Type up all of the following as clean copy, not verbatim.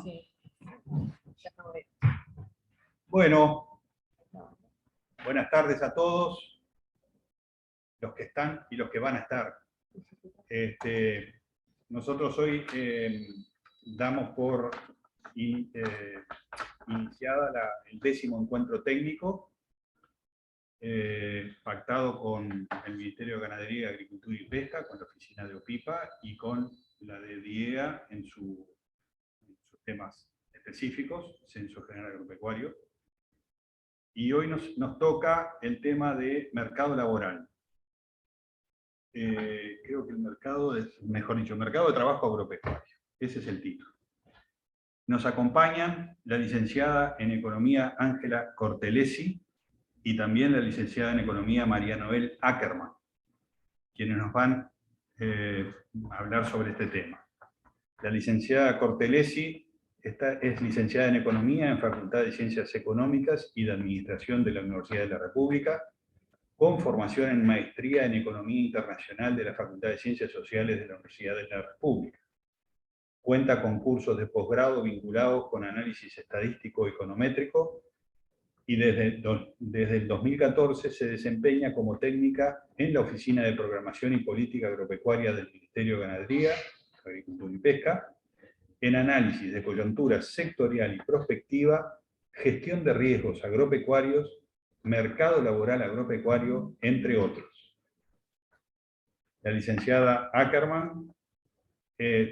Sí. Bueno, buenas tardes a todos, los que están y los que van a estar. Nosotros hoy damos por iniciada el 10º encuentro técnico pactado con el Ministerio de Ganadería, Agricultura y Pesca, con la oficina de OPIPA y con la de DIEA en sus temas específicos, Censo General Agropecuario. Y hoy nos toca el tema de mercado laboral. Creo que el mercado, mejor dicho, mercado de trabajo agropecuario. Ese es el título. Nos acompañan la licenciada en Economía Ángela Cortelesi y también la licenciada en Economía María Noel Ackerman, quienes nos van a hablar sobre este tema. La licenciada Cortelesi es licenciada en Economía en Facultad de Ciencias Económicas y de Administración de la Universidad de la República, con formación en Maestría en Economía Internacional de la Facultad de Ciencias Sociales de la Universidad de la República. Cuenta con cursos de posgrado vinculados con análisis estadístico econométrico y desde el 2014 se desempeña como técnica en la Oficina de Programación y Política Agropecuaria del Ministerio de Ganadería, Agricultura y Pesca, en análisis de coyuntura sectorial y prospectiva, gestión de riesgos agropecuarios, mercado laboral agropecuario, entre otros. La licenciada Ackerman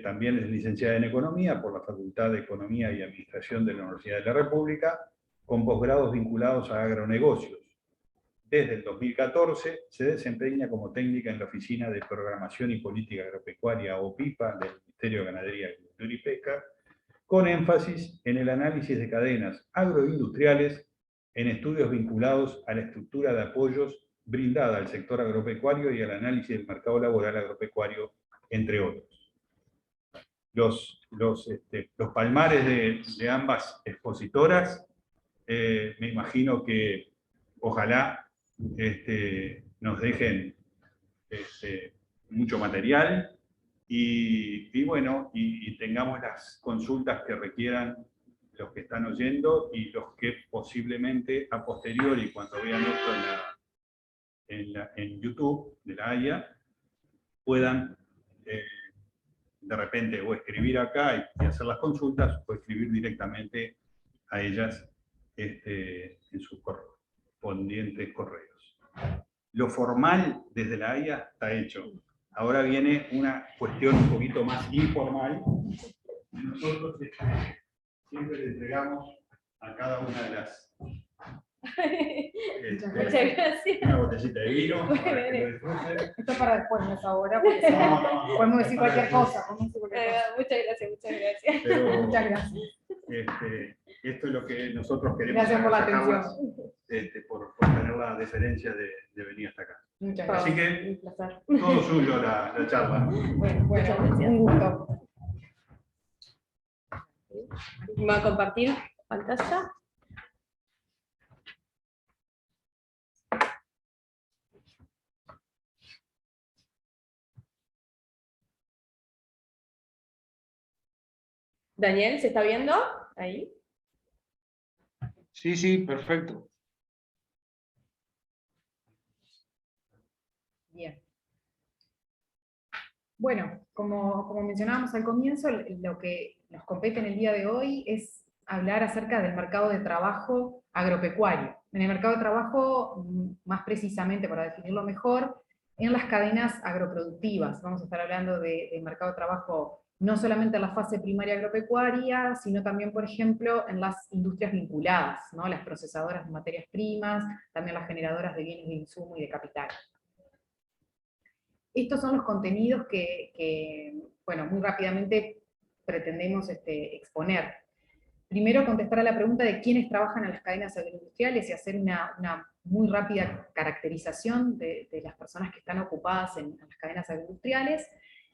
también es licenciada en Economía por la Facultad de Economía y Administración de la Universidad de la República, con posgrados vinculados a agronegocios. Desde el 2014 se desempeña como técnica en la Oficina de Programación y Política Agropecuaria, OPIPA, del Ministerio de Ganadería, Agricultura y Pesca, con énfasis en el análisis de cadenas agroindustriales, en estudios vinculados a la estructura de apoyos brindada al sector agropecuario y al análisis del mercado laboral agropecuario, entre otros. Los palmares de ambas expositoras, me imagino que ojalá nos dejen mucho material y bueno, y tengamos las consultas que requieran los que están oyendo y los que posiblemente a posteriori, cuando vean esto en YouTube de la AIA, puedan de repente o escribir acá y hacer las consultas o escribir directamente a ellas en sus correspondientes correos. Lo formal desde la AIA está hecho. Ahora viene una cuestión un poquito más informal. Nosotros siempre le entregamos a cada una de las Muchas gracias. una botellita de vino para que lo disfruten. Esto para después, no es ahora, porque no, podemos decir cualquier cosa. Muchas gracias. Pero, muchas gracias. Esto es lo que nosotros queremos. Gracias por la sacarlas, atención. Por tener la deferencia de venir hasta acá. Muchas gracias. Así que todo suyo la charla. Bueno, un gusto. ¿Va a compartir pantalla? Daniel, ¿se está viendo? Ahí. Sí, sí, perfecto. Bien. Bueno, como mencionábamos al comienzo, lo que nos compete en el día de hoy es hablar acerca del mercado de trabajo agropecuario. En el mercado de trabajo, más precisamente, para definirlo mejor, en las cadenas agroproductivas. Vamos a estar hablando del mercado de trabajo no solamente en la fase primaria agropecuaria, sino también, por ejemplo, en las industrias vinculadas, ¿no? Las procesadoras de materias primas, también las generadoras de bienes de insumo y de capital. Estos son los contenidos que bueno, muy rápidamente pretendemos exponer. Primero, contestar a la pregunta de quiénes trabajan en las cadenas agroindustriales y hacer una muy rápida caracterización de las personas que están ocupadas en las cadenas agroindustriales.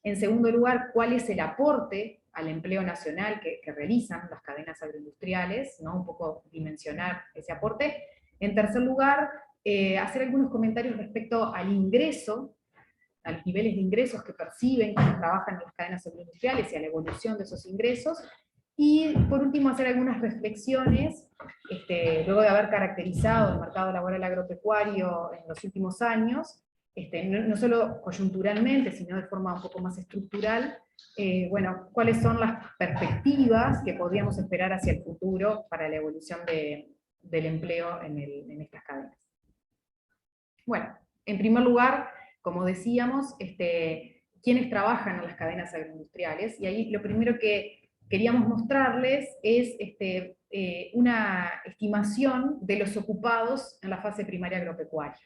En segundo lugar, cuál es el aporte al empleo nacional que realizan las cadenas agroindustriales, ¿no? Un poco dimensionar ese aporte. En tercer lugar, hacer algunos comentarios respecto al ingreso a los niveles de ingresos que perciben quienes trabajan en las cadenas agroindustriales y a la evolución de esos ingresos. Y por último, hacer algunas reflexiones, luego de haber caracterizado el mercado laboral agropecuario en los últimos años, no solo coyunturalmente, sino de forma un poco más estructural, bueno, cuáles son las perspectivas que podríamos esperar hacia el futuro para la evolución del empleo en estas cadenas. Bueno, en primer lugar, como decíamos, quienes trabajan en las cadenas agroindustriales, y ahí lo primero que queríamos mostrarles es una estimación de los ocupados en la fase primaria agropecuaria.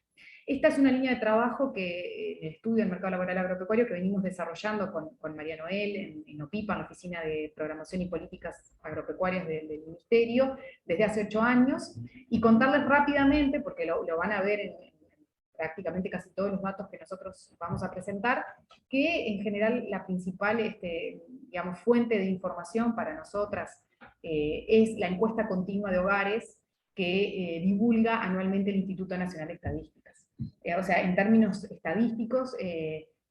Esta es una línea de trabajo que el estudio del mercado laboral agropecuario que venimos desarrollando con María Noel en OPIPA, en la Oficina de Programación y Políticas Agropecuarias del Ministerio, desde hace 8 años, y contarles rápidamente, porque lo van a ver en prácticamente casi todos los datos que nosotros vamos a presentar, que en general la principal digamos, fuente de información para nosotras es la encuesta continua de hogares que divulga anualmente el Instituto Nacional de Estadísticas. O sea, en términos estadísticos,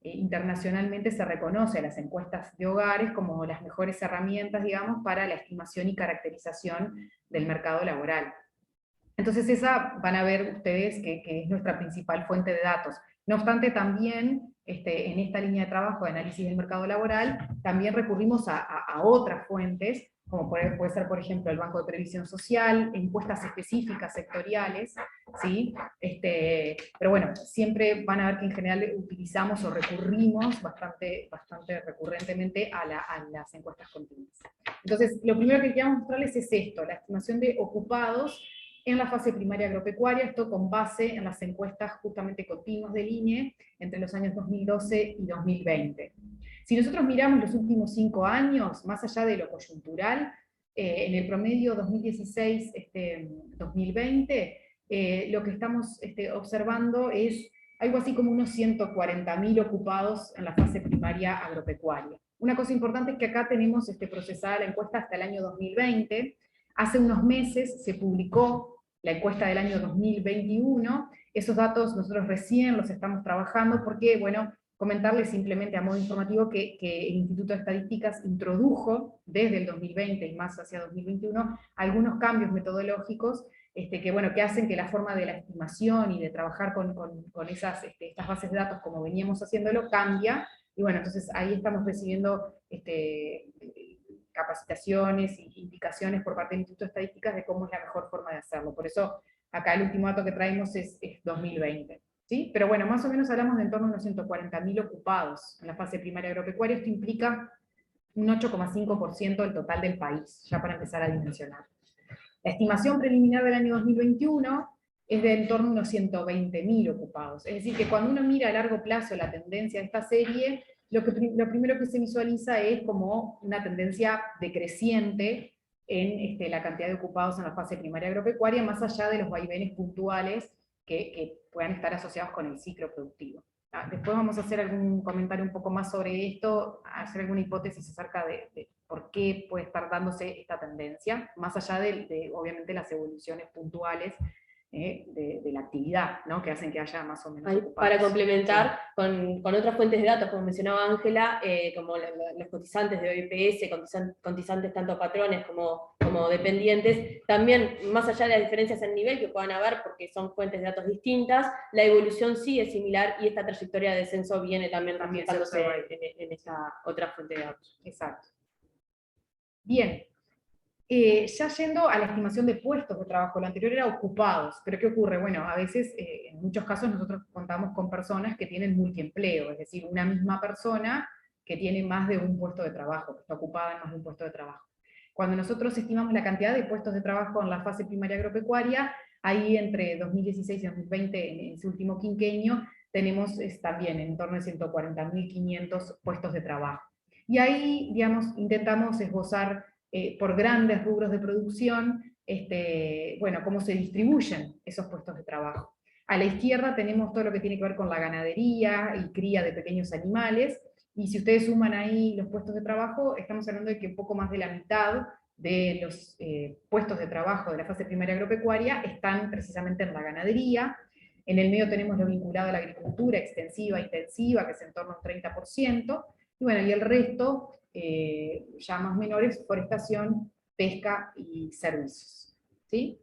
internacionalmente se reconoce a las encuestas de hogares como las mejores herramientas, digamos, para la estimación y caracterización del mercado laboral. Entonces esa van a ver ustedes que es nuestra principal fuente de datos. No obstante, también en esta línea de trabajo de análisis del mercado laboral, también recurrimos a otras fuentes, como puede ser, por ejemplo, el Banco de Previsión Social, encuestas específicas, sectoriales, ¿sí? Pero bueno, siempre van a ver que en general utilizamos o recurrimos bastante recurrentemente a las encuestas continuas. Entonces, lo primero que queríamos mostrarles es esto, la estimación de ocupados en la fase primaria agropecuaria, esto con base en las encuestas justamente continuas del INE entre los años 2012 y 2020. Si nosotros miramos los últimos 5 años, más allá de lo coyuntural, en el promedio 2016-2020, lo que estamos observando es algo así como unos 140.000 ocupados en la fase primaria agropecuaria. Una cosa importante es que acá tenemos procesada la encuesta hasta el año 2020, hace unos meses se publicó la encuesta del año 2021, esos datos nosotros recién los estamos trabajando porque, bueno, comentarles simplemente a modo informativo que el Instituto de Estadísticas introdujo desde el 2020 y más hacia 2021 algunos cambios metodológicos que hacen que la forma de la estimación y de trabajar con estas bases de datos como veníamos haciéndolo cambia, y bueno, entonces ahí estamos recibiendo capacitaciones e indicaciones por parte del Instituto de Estadísticas de cómo es la mejor forma de hacerlo. Por eso acá el último dato que traemos es 2020. ¿Sí? Pero bueno, más o menos hablamos de en torno a unos 140.000 ocupados en la fase primaria agropecuaria. Esto implica un 8,5% del total del país, ya para empezar a dimensionar. La estimación preliminar del año 2021 es de en torno a unos 120.000 ocupados. Es decir, que cuando uno mira a largo plazo la tendencia de esta serie, lo primero que se visualiza es como una tendencia decreciente en la cantidad de ocupados en la fase primaria agropecuaria, más allá de los vaivenes puntuales que puedan estar asociados con el ciclo productivo. Después vamos a hacer algún comentario un poco más sobre esto, hacer alguna hipótesis acerca de por qué puede estar dándose esta tendencia, más allá de obviamente las evoluciones puntuales de la actividad, ¿no? Que hacen que haya más o menos ocupados. Para complementar con otras fuentes de datos, como mencionaba Ángela, como los cotizantes de OIPS, cotizantes tanto patrones como dependientes, también más allá de las diferencias en nivel que puedan haber, porque son fuentes de datos distintas, la evolución sí es similar y esta trayectoria de descenso viene también reflejándose en esta otra fuente de datos. Exacto. Bien. Ya yendo a la estimación de puestos de trabajo, lo anterior era ocupados, pero ¿qué ocurre? Bueno, a veces, en muchos casos nosotros contamos con personas que tienen multiempleo, es decir, una misma persona que tiene más de un puesto de trabajo, que está ocupada en más de un puesto de trabajo. Cuando nosotros estimamos la cantidad de puestos de trabajo en la fase primaria agropecuaria, ahí entre 2016 y 2020, en ese último quinquenio, tenemos también en torno a 140.500 puestos de trabajo. Y ahí, digamos, intentamos esbozar por grandes rubros de producción, bueno, cómo se distribuyen esos puestos de trabajo. A la izquierda tenemos todo lo que tiene que ver con la ganadería y cría de pequeños animales, y si ustedes suman ahí los puestos de trabajo, estamos hablando de que un poco más de la mitad de los puestos de trabajo de la fase primaria agropecuaria están precisamente en la ganadería, En el medio tenemos lo vinculado a la agricultura extensiva, intensiva, que es en torno a un 30%, y bueno, y el resto, ya más menores, forestación, pesca y servicios. ¿Sí?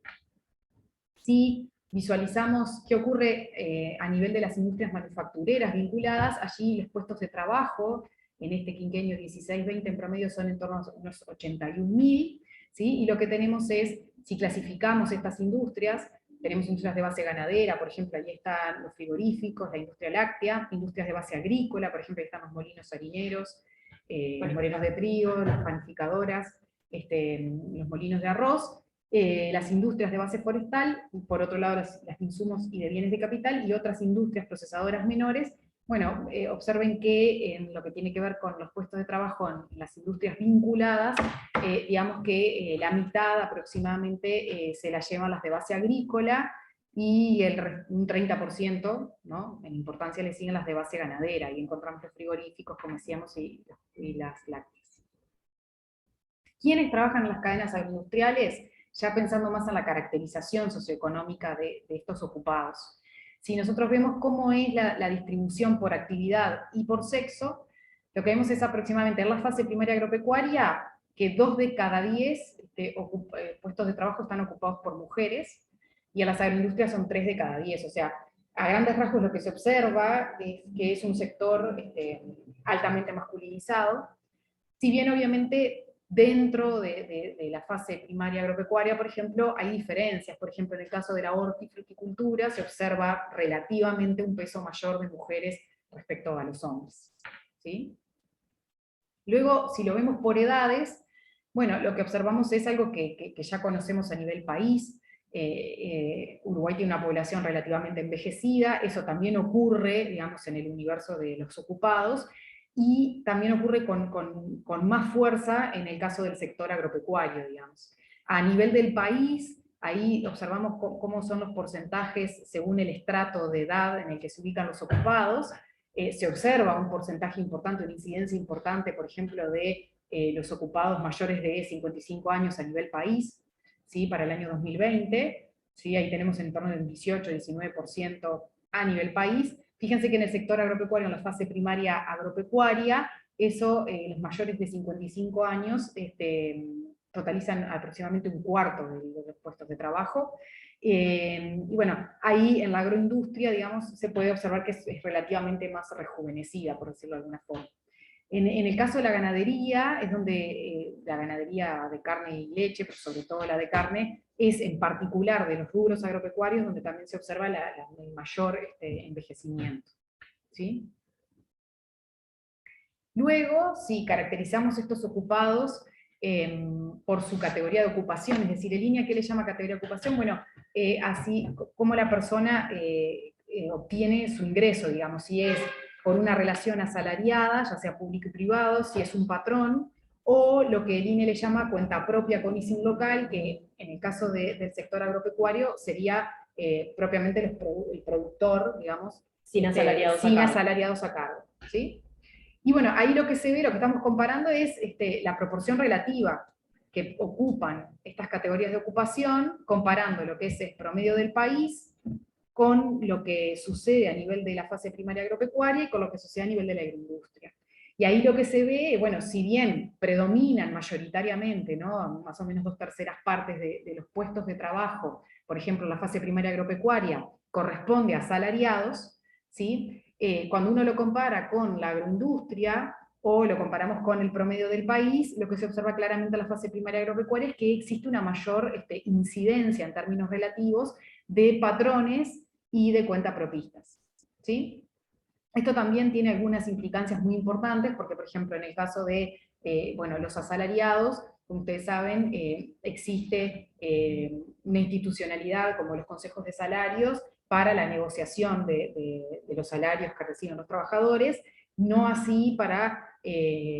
Si visualizamos qué ocurre a nivel de las industrias manufactureras vinculadas, allí los puestos de trabajo en este quinquenio 16-20 en promedio son en torno a unos 81.000, ¿sí? Y lo que tenemos es, si clasificamos estas industrias, tenemos industrias de base ganadera, por ejemplo, ahí están los frigoríficos, la industria láctea, industrias de base agrícola, por ejemplo, ahí están los molinos harineros, los molinos de trigo, las panificadoras, los molinos de arroz, las industrias de base forestal, por otro lado las insumos y de bienes de capital, y otras industrias procesadoras menores. Bueno, observen que en lo que tiene que ver con los puestos de trabajo en las industrias vinculadas, digamos que la mitad aproximadamente se la llevan las de base agrícola, y un 30%, ¿no?, en importancia le siguen las de base ganadera, y encontramos los frigoríficos, como decíamos, y las lácteas. ¿Quiénes trabajan en las cadenas agroindustriales? Ya pensando más en la caracterización socioeconómica de estos ocupados. Si nosotros vemos cómo es la distribución por actividad y por sexo, lo que vemos es aproximadamente en la fase primaria agropecuaria que 2 de cada 10 puestos de trabajo están ocupados por mujeres, y en las agroindustrias son 3 de cada 10, o sea, a grandes rasgos lo que se observa es que es un sector altamente masculinizado, si bien obviamente dentro de la fase primaria agropecuaria, por ejemplo, hay diferencias. Por ejemplo, en el caso de la hortifruticultura se observa relativamente un peso mayor de mujeres respecto a los hombres, ¿sí? Luego, si lo vemos por edades, bueno, lo que observamos es algo que ya conocemos a nivel país. Uruguay tiene una población relativamente envejecida, eso también ocurre, digamos, en el universo de los ocupados, y también ocurre con más fuerza en el caso del sector agropecuario, digamos. A nivel del país, ahí observamos cómo son los porcentajes según el estrato de edad en el que se ubican los ocupados. Se observa un porcentaje importante, una incidencia importante, por ejemplo, de los ocupados mayores de 55 años a nivel país, ¿sí?, para el año 2020, ¿sí? Ahí tenemos en torno del 18-19% a nivel país. Fíjense que en el sector agropecuario, en la fase primaria agropecuaria, los mayores de 55 años totalizan aproximadamente un cuarto de los puestos de trabajo. Y bueno, ahí en la agroindustria, digamos, se puede observar que es relativamente más rejuvenecida, por decirlo de alguna forma. En el caso de la ganadería, es donde la ganadería de carne y leche, pero sobre todo la de carne, es en particular de los rubros agropecuarios donde también se observa el mayor envejecimiento, ¿sí? Luego, si caracterizamos estos ocupados por su categoría de ocupación, es decir, en línea, ¿qué le llama categoría de ocupación? Bueno, así como la persona obtiene su ingreso, digamos, si es por una relación asalariada, ya sea público y privado, si es un patrón, o lo que el INE le llama cuenta propia con ISIN local, que en el caso del sector agropecuario sería propiamente el productor, digamos, sin asalariados a cargo, ¿sí? Y bueno, ahí lo que se ve, lo que estamos comparando es la proporción relativa que ocupan estas categorías de ocupación, comparando lo que es el promedio del país con lo que sucede a nivel de la fase primaria agropecuaria y con lo que sucede a nivel de la agroindustria. Y ahí lo que se ve, bueno, si bien predominan mayoritariamente, ¿no?, más o menos 2/3 partes de los puestos de trabajo, por ejemplo, la fase primaria agropecuaria corresponde a asalariados, ¿sí? Cuando uno lo compara con la agroindustria, o lo comparamos con el promedio del país, lo que se observa claramente en la fase primaria agropecuaria es que existe una mayor incidencia en términos relativos de patrones y de cuentapropistas, ¿sí? Esto también tiene algunas implicancias muy importantes, porque por ejemplo en el caso de bueno, los asalariados, como ustedes saben, existe una institucionalidad como los consejos de salarios para la negociación de los salarios que reciben los trabajadores, no así para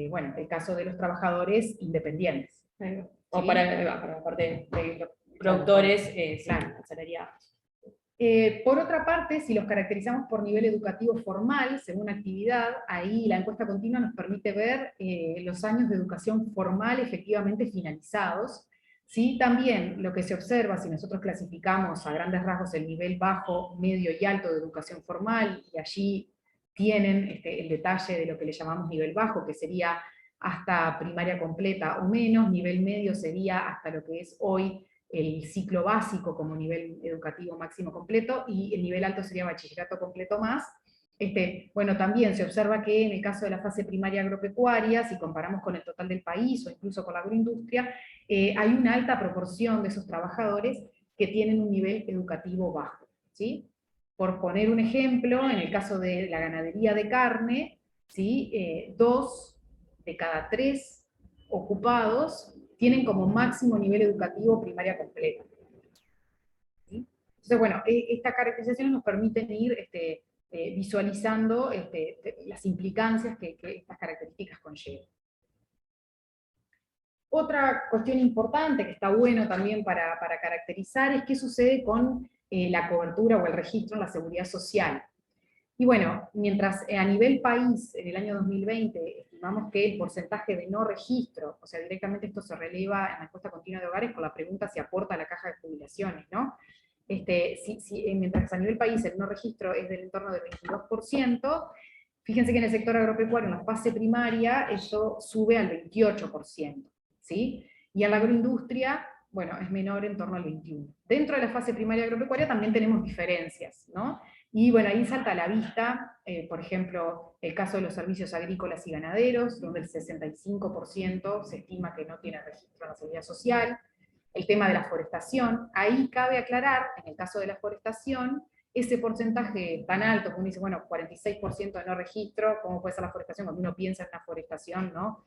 bueno, el caso de los trabajadores independientes. O ¿sí? para la parte de los productores asalariados. Por otra parte, si los caracterizamos por nivel educativo formal, según actividad, ahí la encuesta continua nos permite ver los años de educación formal efectivamente finalizados, ¿Sí? También lo que se observa, si nosotros clasificamos a grandes rasgos el nivel bajo, medio y alto de educación formal, y allí tienen el detalle de lo que le llamamos nivel bajo, que sería hasta primaria completa o menos, nivel medio sería hasta lo que es hoy el ciclo básico como nivel educativo máximo completo, y el nivel alto sería bachillerato completo más. Bueno, también se observa que en el caso de la fase primaria agropecuaria, si comparamos con el total del país o incluso con la agroindustria, hay una alta proporción de esos trabajadores que tienen un nivel educativo bajo, ¿sí? Por poner un ejemplo, en el caso de la ganadería de carne, ¿sí? 2 de cada 3 ocupados tienen como máximo nivel educativo primaria completa. ¿Sí? Entonces, bueno, estas caracterizaciones nos permiten ir visualizando las implicancias que estas características conllevan. Otra cuestión importante que está bueno también para caracterizar es qué sucede con la cobertura o el registro en la seguridad social. Y bueno, mientras a nivel país, en el año 2020, estimamos que el porcentaje de no registro, o sea, directamente esto se releva en la encuesta continua de hogares con la pregunta si aporta a la caja de jubilaciones, ¿no? Mientras a nivel país el no registro es del entorno del 22%, fíjense que en el sector agropecuario, en la fase primaria, eso sube al 28%, ¿sí? Y en la agroindustria, bueno, es menor, en torno al 21%. Dentro de la fase primaria agropecuaria también tenemos diferencias, ¿no? Y bueno, ahí salta a la vista, por ejemplo, el caso de los servicios agrícolas y ganaderos, donde el 65% se estima que no tiene registro en la seguridad social. El tema de la forestación, ahí cabe aclarar, en el caso de la forestación, ese porcentaje tan alto, como dice, bueno, 46% de no registro, ¿cómo puede ser la forestación? Cuando uno piensa en una forestación, ¿no?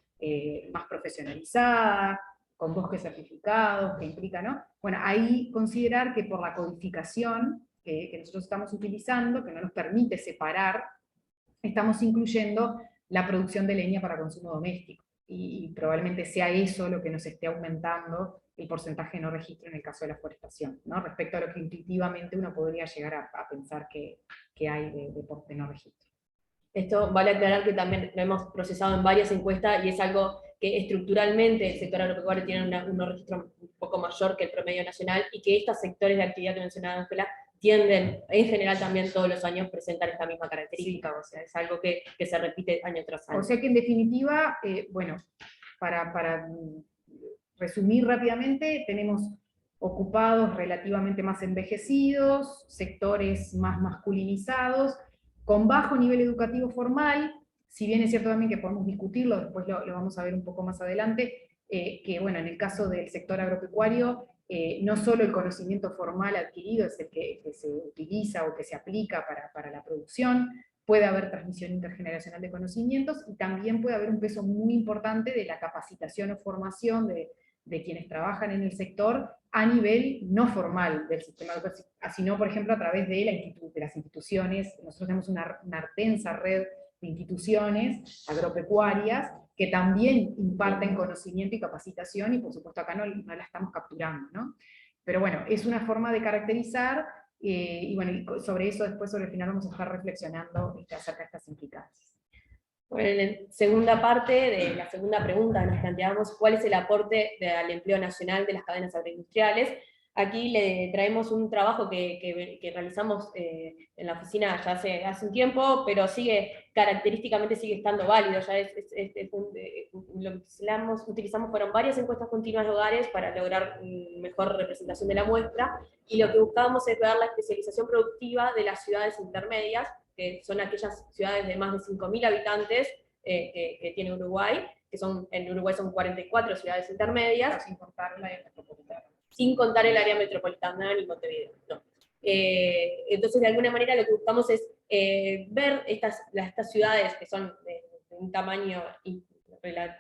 Más profesionalizada, con bosques certificados, que implica, ¿no? Bueno, ahí considerar que por la codificación que nosotros estamos utilizando, que no nos permite separar, estamos incluyendo la producción de leña para consumo doméstico. Y probablemente sea eso lo que nos esté aumentando el porcentaje de no registro en el caso de la forestación, ¿no? Respecto a lo que intuitivamente uno podría llegar a pensar que hay de no registro. Esto vale aclarar que también lo hemos procesado en varias encuestas y es algo que estructuralmente el sector agropecuario tiene un no registro un poco mayor que el promedio nacional, y que estos sectores de actividad que mencionaba Ángela tienden, en general también todos los años, presentar esta misma característica, o sea, es algo que se repite año tras año. O sea que en definitiva, bueno, para resumir rápidamente, tenemos ocupados relativamente más envejecidos, sectores más masculinizados, con bajo nivel educativo formal, si bien es cierto también que podemos discutirlo, después lo vamos a ver un poco más adelante, que bueno, en el caso del sector agropecuario, no solo el conocimiento formal adquirido es el que se utiliza o que se aplica para la producción, puede haber transmisión intergeneracional de conocimientos, y también puede haber un peso muy importante de la capacitación o formación de quienes trabajan en el sector a nivel no formal del sistema educativo, sino, por ejemplo, a través de las instituciones. Nosotros tenemos una extensa red de instituciones agropecuarias que también imparten conocimiento y capacitación, y por supuesto acá no la estamos capturando, ¿no? Pero bueno, es una forma de caracterizar, y bueno, y sobre eso después, sobre el final, vamos a estar reflexionando acerca de estas implicancias. Bueno, en la segunda parte de la segunda pregunta nos planteamos cuál es el aporte al empleo nacional de las cadenas agroindustriales. Aquí le traemos un trabajo que realizamos en la oficina ya hace un tiempo, pero característicamente sigue estando válido. Ya lo que utilizamos fueron varias encuestas continuas de hogares para lograr mejor representación de la muestra, y lo que buscábamos es ver la especialización productiva de las ciudades intermedias, que son aquellas ciudades de más de 5.000 habitantes que tiene Uruguay, en Uruguay son 44 ciudades intermedias. Sin contar el área metropolitana. Sin contar el área metropolitana ni Montevideo, no. Entonces, de alguna manera, lo que buscamos es ver estas ciudades que son de un tamaño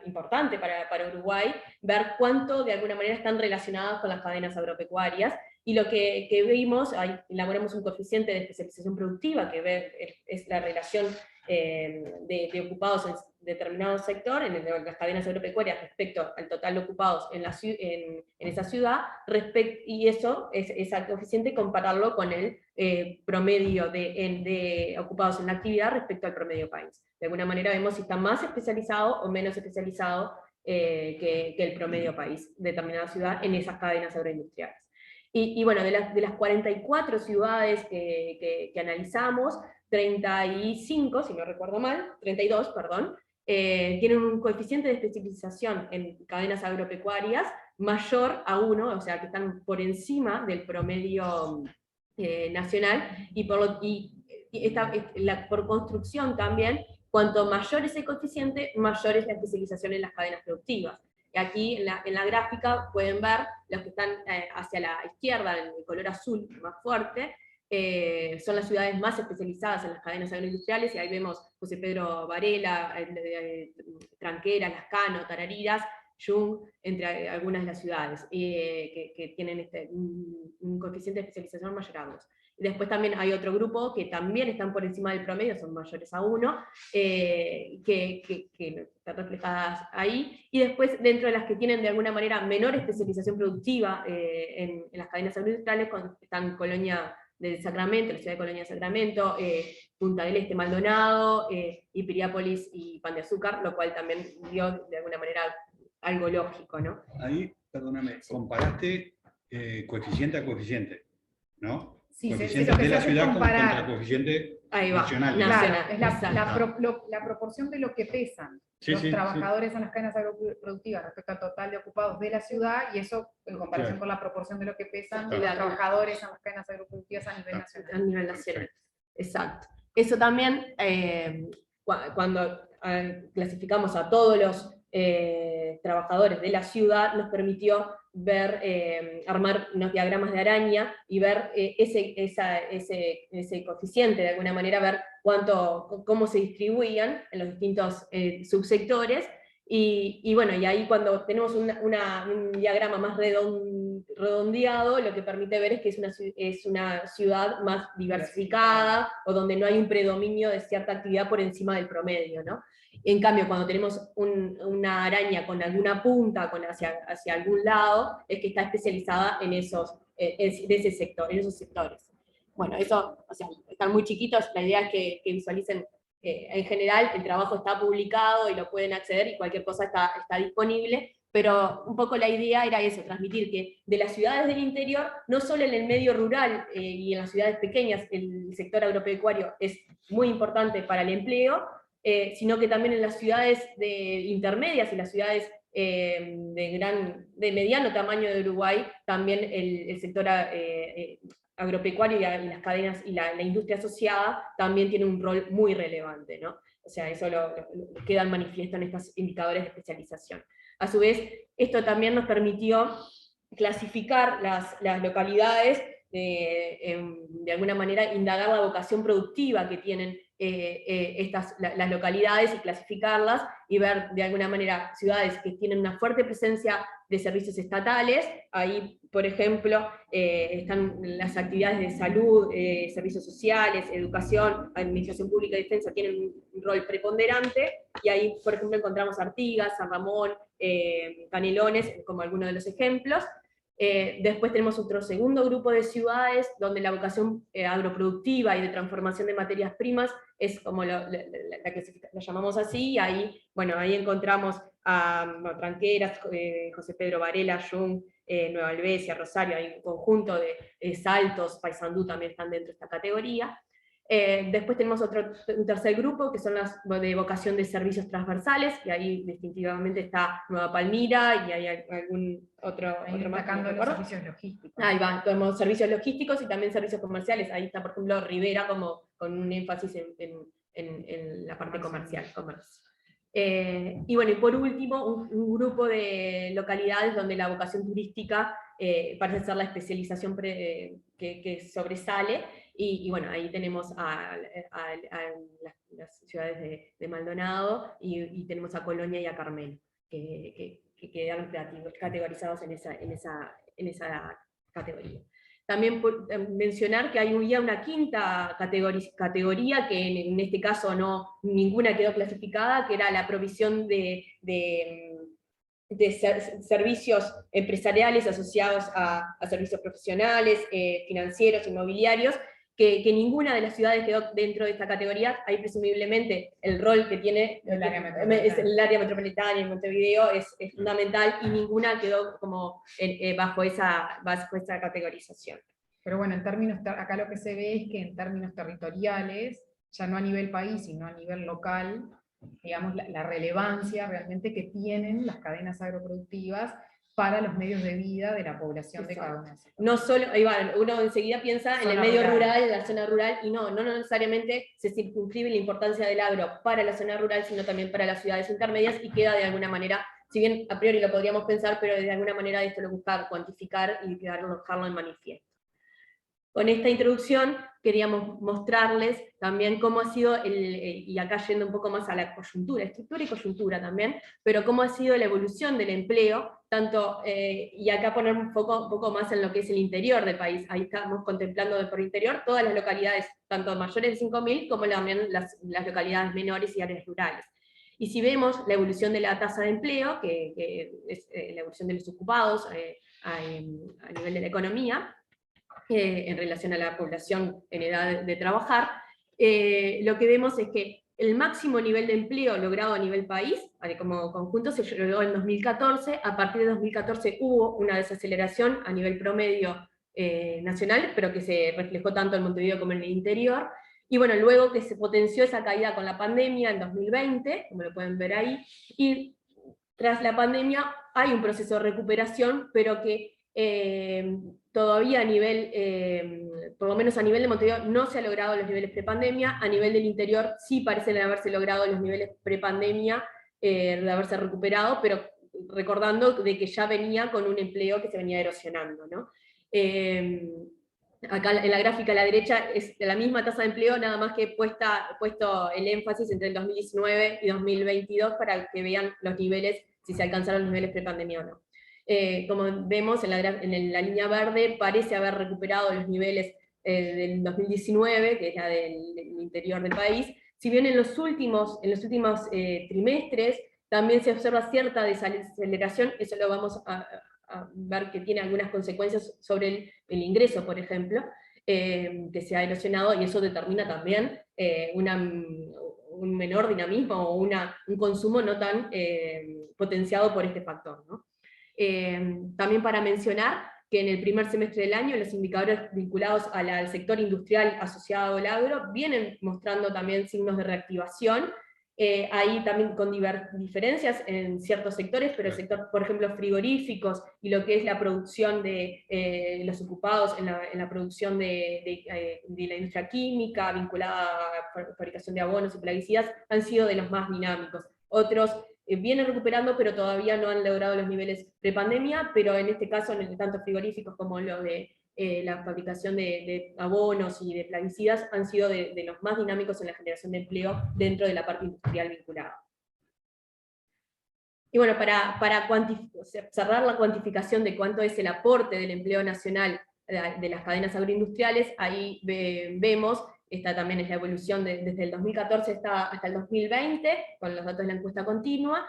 importante para Uruguay, ver cuánto de alguna manera están relacionadas con las cadenas agropecuarias, y lo que vimos, ahí elaboramos un coeficiente de especialización productiva que es la relación de ocupados en determinado sector, en las cadenas agropecuarias, respecto al total de ocupados en esa ciudad, y ese coeficiente compararlo con el promedio de ocupados en la actividad respecto al promedio país. De alguna manera vemos si está más especializado o menos especializado que el promedio país, determinada ciudad, en esas cadenas agroindustriales. Y bueno, de las 44 ciudades que analizamos, 35, si no recuerdo mal, 32, perdón, tienen un coeficiente de especialización en cadenas agropecuarias mayor a 1, o sea que están por encima del promedio nacional, y por construcción también, cuanto mayor es el coeficiente, mayor es la especialización en las cadenas productivas. Aquí en la gráfica pueden ver los que están hacia la izquierda, en el color azul más fuerte, son las ciudades más especializadas en las cadenas agroindustriales, y ahí vemos José Pedro Varela, Tranqueras, Lascano, Tarariras, Jung, entre algunas de las ciudades, que tienen un coeficiente de especialización mayor a 2. Y después también hay otro grupo que también están por encima del promedio, son mayores a 1, que están reflejadas ahí, y después dentro de las que tienen de alguna manera menor especialización productiva en las cadenas agroindustriales, están Colonia del Sacramento, la ciudad de Colonia del Sacramento, Punta del Este, Maldonado, y Piriápolis y Pan de Azúcar, lo cual también dio de alguna manera algo lógico, ¿no? Ahí, perdóname, comparaste coeficiente a coeficiente, ¿no? Sí, Coeficiente lo que de se la hace ciudad es comparar. contra coeficiente Ahí va, nacional. nacional. Claro, es exacto. la proporción de lo que pesan Sí, los sí, trabajadores en las cadenas agroproductivas respecto al total de ocupados de la ciudad, y eso en comparación Claro. con la proporción de lo que pesan Claro. los trabajadores en las cadenas agroproductivas a nivel Claro. nacional. A nivel nacional. Exacto. Eso también, cuando clasificamos a todos los trabajadores de la ciudad, nos permitió ver, armar unos diagramas de araña y ver ese coeficiente, de alguna manera, ver cómo se distribuían en los distintos subsectores. Y bueno, y ahí cuando tenemos un diagrama más redondeado, lo que permite ver es que es una ciudad más diversificada, o donde no hay un predominio de cierta actividad por encima del promedio, ¿no? En cambio, cuando tenemos una araña con alguna punta hacia algún lado, es que está especializada en esos sectores. Bueno, eso, o sea, están muy chiquitos, la idea es que visualicen. En general el trabajo está publicado y lo pueden acceder, y cualquier cosa está disponible, pero un poco la idea era eso, transmitir que de las ciudades del interior, no solo en el medio rural y en las ciudades pequeñas, el sector agropecuario es muy importante para el empleo, sino que también en las ciudades intermedias y las ciudades de mediano tamaño de Uruguay, también el sector agropecuario y las cadenas y la industria asociada también tiene un rol muy relevante, ¿no? O sea, eso lo queda en manifiesto en estos indicadores de especialización. A su vez, esto también nos permitió clasificar las localidades, de alguna manera indagar la vocación productiva que tienen las localidades, y clasificarlas, y ver de alguna manera ciudades que tienen una fuerte presencia de servicios estatales. Ahí, por ejemplo, están las actividades de salud, servicios sociales, educación, administración pública y defensa, tienen un rol preponderante, y ahí, por ejemplo, encontramos Artigas, San Ramón, Canelones, como algunos de los ejemplos. Después tenemos otro segundo grupo de ciudades donde la vocación agroproductiva y de transformación de materias primas es como la que la llamamos así, y ahí, bueno, ahí encontramos a Tranqueras, José Pedro Varela, Jung, Nueva Albesia, Rosario, hay un conjunto de Saltos, Paysandú también están dentro de esta categoría. Después tenemos un tercer grupo, que son las de vocación de servicios transversales, y ahí distintivamente está Nueva Palmira, y hay algún otro Destacando más, los servicios logísticos. Ahí va, tenemos servicios logísticos y también servicios comerciales. Ahí está, por ejemplo, Rivera con un énfasis en la parte comercial. Y bueno, y por último, un grupo de localidades donde la vocación turística parece ser la especialización que sobresale, y bueno, ahí tenemos a las ciudades de Maldonado, y tenemos a Colonia y a Carmelo, que quedaron categorizados en esa categoría. También mencionar que hay una quinta categoría que en este caso ninguna quedó clasificada, que era la provisión de servicios empresariales asociados a servicios profesionales, financieros, inmobiliarios, que ninguna de las ciudades quedó dentro de esta categoría. Ahí presumiblemente el rol que tiene El área metropolitana. es el área metropolitana y Montevideo es fundamental, y ninguna quedó como bajo esa categorización. Pero bueno, en términos, acá lo que se ve es que en términos territoriales, ya no a nivel país, sino a nivel local, digamos, la relevancia realmente que tienen las cadenas agroproductivas para los medios de vida de la población de cada una de esas. No solo, ahí va, uno enseguida piensa en el medio rural, en la zona rural, y no necesariamente se circunscribe la importancia del agro para la zona rural, sino también para las ciudades intermedias, y queda de alguna manera, si bien a priori lo podríamos pensar, pero de alguna manera esto lo buscar cuantificar y dejarlo en manifiesto. Con esta introducción queríamos mostrarles también cómo ha sido, y acá yendo un poco más a la coyuntura, estructura y coyuntura también, pero cómo ha sido la evolución del empleo, tanto, y acá poner un poco más en lo que es el interior del país. Ahí estamos contemplando por interior todas las localidades, tanto mayores de 5.000 como también las localidades menores y áreas rurales. Y si vemos la evolución de la tasa de empleo, que es la evolución de los ocupados a nivel de la economía, en relación a la población en edad de trabajar, lo que vemos es que el máximo nivel de empleo logrado a nivel país, como conjunto, se logró en 2014, a partir de 2014 hubo una desaceleración a nivel promedio nacional, pero que se reflejó tanto en Montevideo como en el interior, y bueno, luego que se potenció esa caída con la pandemia en 2020, como lo pueden ver ahí, y tras la pandemia hay un proceso de recuperación, pero que todavía a nivel, por lo menos a nivel de Montevideo, no se ha logrado los niveles prepandemia. A nivel del interior sí parecen haberse logrado los niveles prepandemia, de haberse recuperado, pero recordando de que ya venía con un empleo que se venía erosionando, ¿no? Acá en la gráfica a la derecha es la misma tasa de empleo, nada más que puesto el énfasis entre el 2019 y 2022 para que vean los niveles, si se alcanzaron los niveles prepandemia o no. Como vemos en la línea verde, parece haber recuperado los niveles del 2019, que es la del interior del país, si bien en los últimos trimestres también se observa cierta desaceleración. Eso lo vamos a ver que tiene algunas consecuencias sobre el ingreso, por ejemplo, que se ha erosionado, y eso determina también un menor dinamismo o un consumo no tan potenciado por este factor, ¿no? También para mencionar que en el primer semestre del año los indicadores vinculados al sector industrial asociado al agro vienen mostrando también signos de reactivación, ahí también con diferencias en ciertos sectores, pero el sector, por ejemplo, frigoríficos y lo que es la producción de los ocupados en la producción de la industria química vinculada a la fabricación de abonos y plaguicidas, han sido de los más dinámicos. Otros vienen recuperando, pero todavía no han logrado los niveles prepandemia, pero en este caso, tanto frigoríficos como lo de la fabricación de abonos y de plaguicidas han sido de los más dinámicos en la generación de empleo dentro de la parte industrial vinculada. Y bueno, para cerrar la cuantificación de cuánto es el aporte del empleo nacional de las cadenas agroindustriales, ahí vemos, esta también es la evolución desde el 2014 hasta el 2020, con los datos de la encuesta continua.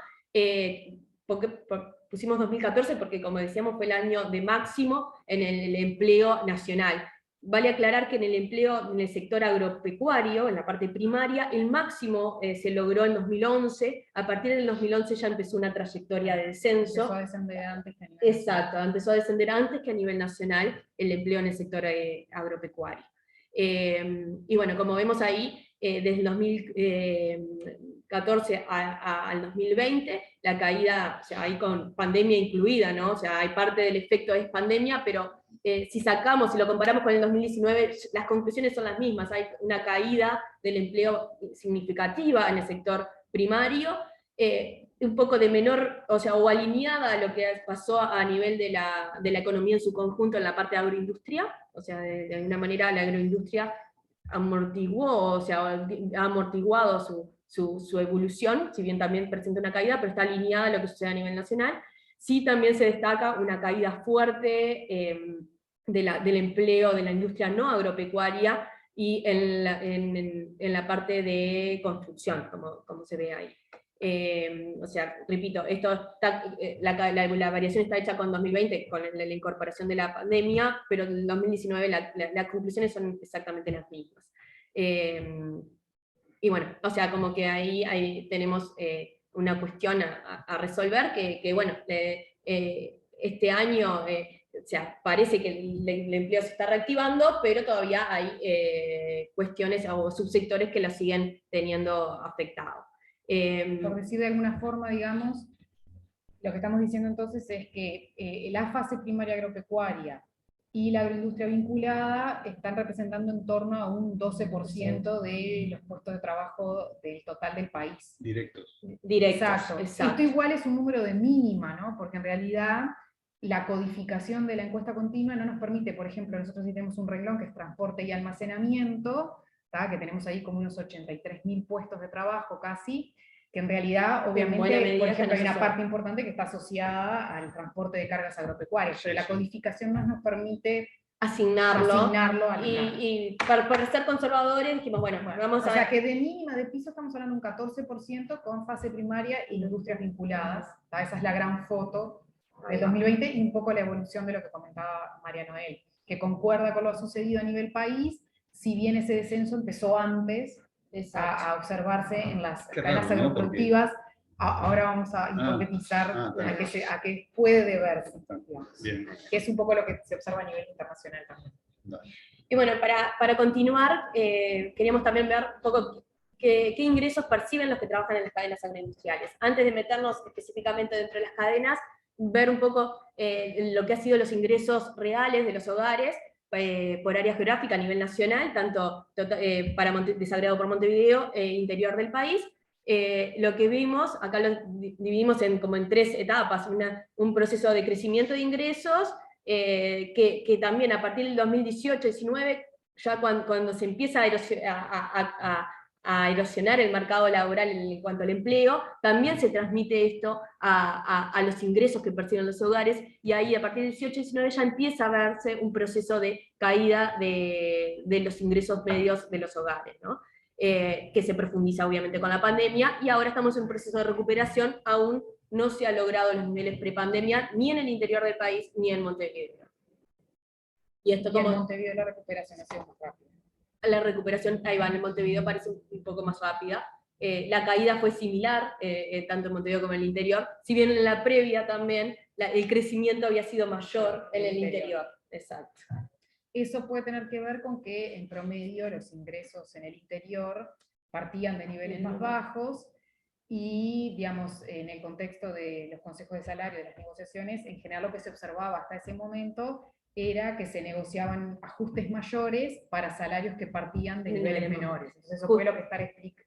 Pusimos 2014 porque, como decíamos, fue el año de máximo en el empleo nacional. Vale aclarar que en el empleo, en el sector agropecuario, en la parte primaria, el máximo se logró en 2011, a partir del 2011 ya empezó una trayectoria de descenso. Empezó a descender antes que a nivel nacional. Exacto, empezó a descender antes que a nivel nacional el empleo en el sector agropecuario. Y bueno, como vemos ahí, desde el 2014 al 2020, la caída, o sea, ahí con pandemia incluida, ¿no? O sea, hay parte del efecto es pandemia, pero si lo comparamos con el 2019, las conclusiones son las mismas. Hay una caída del empleo significativa en el sector primario, un poco de menor, o alineada a lo que pasó a nivel de la economía en su conjunto en la parte de agroindustria, o sea, de alguna manera la agroindustria amortiguó, o sea, ha amortiguado su evolución, si bien también presenta una caída, pero está alineada a lo que sucede a nivel nacional. Sí, también se destaca una caída fuerte del empleo de la industria no agropecuaria y en la parte de construcción, como se ve ahí. O sea, repito, esto está, la variación está hecha con 2020, con la incorporación de la pandemia, pero en 2019 las conclusiones son exactamente las mismas. Y bueno, o sea, como que ahí tenemos una cuestión a resolver que bueno, este año, o sea, parece que el empleo se está reactivando, pero todavía hay cuestiones o subsectores que lo siguen teniendo afectado. Por decir de alguna forma, digamos, lo que estamos diciendo entonces es que la fase primaria agropecuaria y la agroindustria vinculada están representando en torno a un 12% de los puestos de trabajo del total del país. Directos. Directos, Exacto. exacto. Esto igual es un número de mínima, ¿no? Porque en realidad la codificación de la encuesta continua no nos permite, por ejemplo, nosotros sí tenemos un renglón que es transporte y almacenamiento, ¿tá? Que tenemos ahí como unos 83.000 puestos de trabajo casi, que en realidad, obviamente, por ejemplo, hay una parte importante que está asociada al transporte de cargas agropecuarias, pero la codificación no nos permite asignarlo a y por ser conservadores dijimos, bueno, vamos a... O sea que de mínima de piso estamos hablando de un 14% con fase primaria y industrias vinculadas, ¿tá? Esa es la gran foto del 2020 y un poco la evolución de lo que comentaba María Noel, que concuerda con lo sucedido a nivel país, si bien ese descenso empezó antes a observarse en las cadenas agroproductivas, ahora vamos a hipotetizar a qué puede deberse, que es un poco lo que se observa a nivel internacional también. Y bueno, para continuar, queríamos también ver un poco qué ingresos perciben los que trabajan en las cadenas agroindustriales. Antes de meternos específicamente dentro de las cadenas, ver un poco lo que han sido los ingresos reales de los hogares por área geográfica a nivel nacional, tanto para desagregado por Montevideo e interior del país. Lo que vimos, acá lo dividimos como en 3 etapas, un proceso de crecimiento de ingresos, que también a partir del 2018-19, ya cuando se empieza a erosionar el mercado laboral en cuanto al empleo, también se transmite esto a los ingresos que perciben los hogares, y ahí a partir del 18-19 ya empieza a verse un proceso de caída de los ingresos medios de los hogares, ¿no? Que se profundiza obviamente con la pandemia, y ahora estamos en un proceso de recuperación. Aún no se ha logrado los niveles prepandemia, ni en el interior del país, ni en Montevideo. Y esto como... en Montevideo la recuperación ha sido más rápida. La recuperación, ahí va, en Montevideo parece un poco más rápida. La caída fue similar, tanto en Montevideo como en el interior, si bien en la previa también el crecimiento había sido mayor en el interior. Exacto. Eso puede tener que ver con que en promedio los ingresos en el interior partían de niveles más bajos, y, digamos, en el contexto de los consejos de salario, de las negociaciones, en general lo que se observaba hasta ese momento era que se negociaban ajustes mayores para salarios que partían de niveles menores. Entonces eso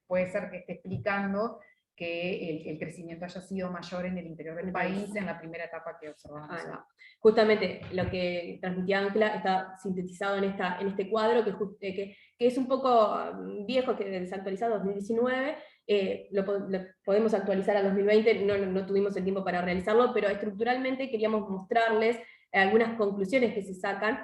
puede ser que esté explicando que el crecimiento haya sido mayor en el interior del país en la primera etapa que observamos. Justamente lo que transmitía Ángela está sintetizado en este cuadro, que es un poco viejo, que desactualizado 2019, lo podemos actualizar a 2020, no tuvimos el tiempo para realizarlo, pero estructuralmente queríamos mostrarles algunas conclusiones que se sacan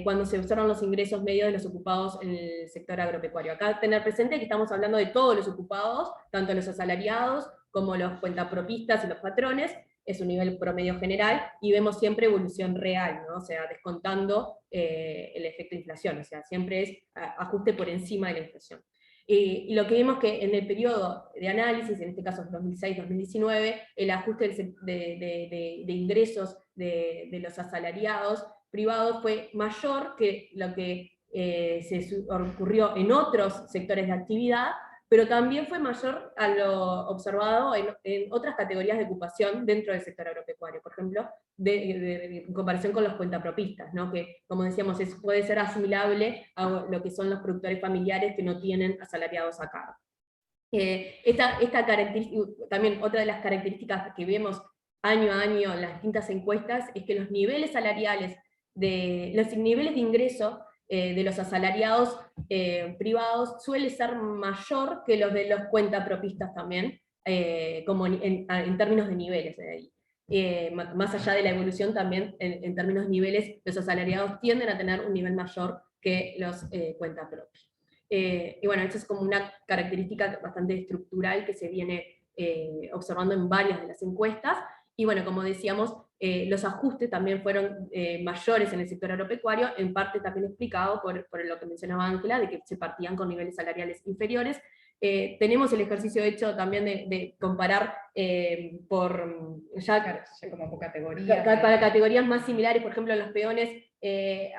cuando se observan los ingresos medios de los ocupados en el sector agropecuario. Acá tener presente que estamos hablando de todos los ocupados, tanto los asalariados como los cuentapropistas y los patrones. Es un nivel promedio general, y vemos siempre evolución real, ¿no? O sea, descontando el efecto de inflación, o sea, siempre es ajuste por encima de la inflación. Y lo que vimos que en el periodo de análisis, en este caso 2006-2019, el ajuste de ingresos de los asalariados privados fue mayor que lo que se ocurrió en otros sectores de actividad, pero también fue mayor a lo observado en otras categorías de ocupación dentro del sector agropecuario, por ejemplo, en comparación con los cuentapropistas, ¿no? Que, como decíamos, puede ser asimilable a lo que son los productores familiares que no tienen asalariados a cargo. Esta característica, también otra de las características que vemos año a año en las distintas encuestas, es que los niveles salariales, los niveles de ingreso de los asalariados privados suele ser mayor que los de los cuentapropistas también, como en términos de niveles. Más allá de la evolución también, en términos de niveles, los asalariados tienden a tener un nivel mayor que los cuentapropistas. Y bueno, esto es como una característica bastante estructural que se viene observando en varias de las encuestas. Y bueno, como decíamos, los ajustes también fueron mayores en el sector agropecuario, en parte también explicado por lo que mencionaba Ángela, de que se partían con niveles salariales inferiores. Tenemos el ejercicio hecho también de comparar por Ya como por categoría. para categorías más similares, por ejemplo, los peones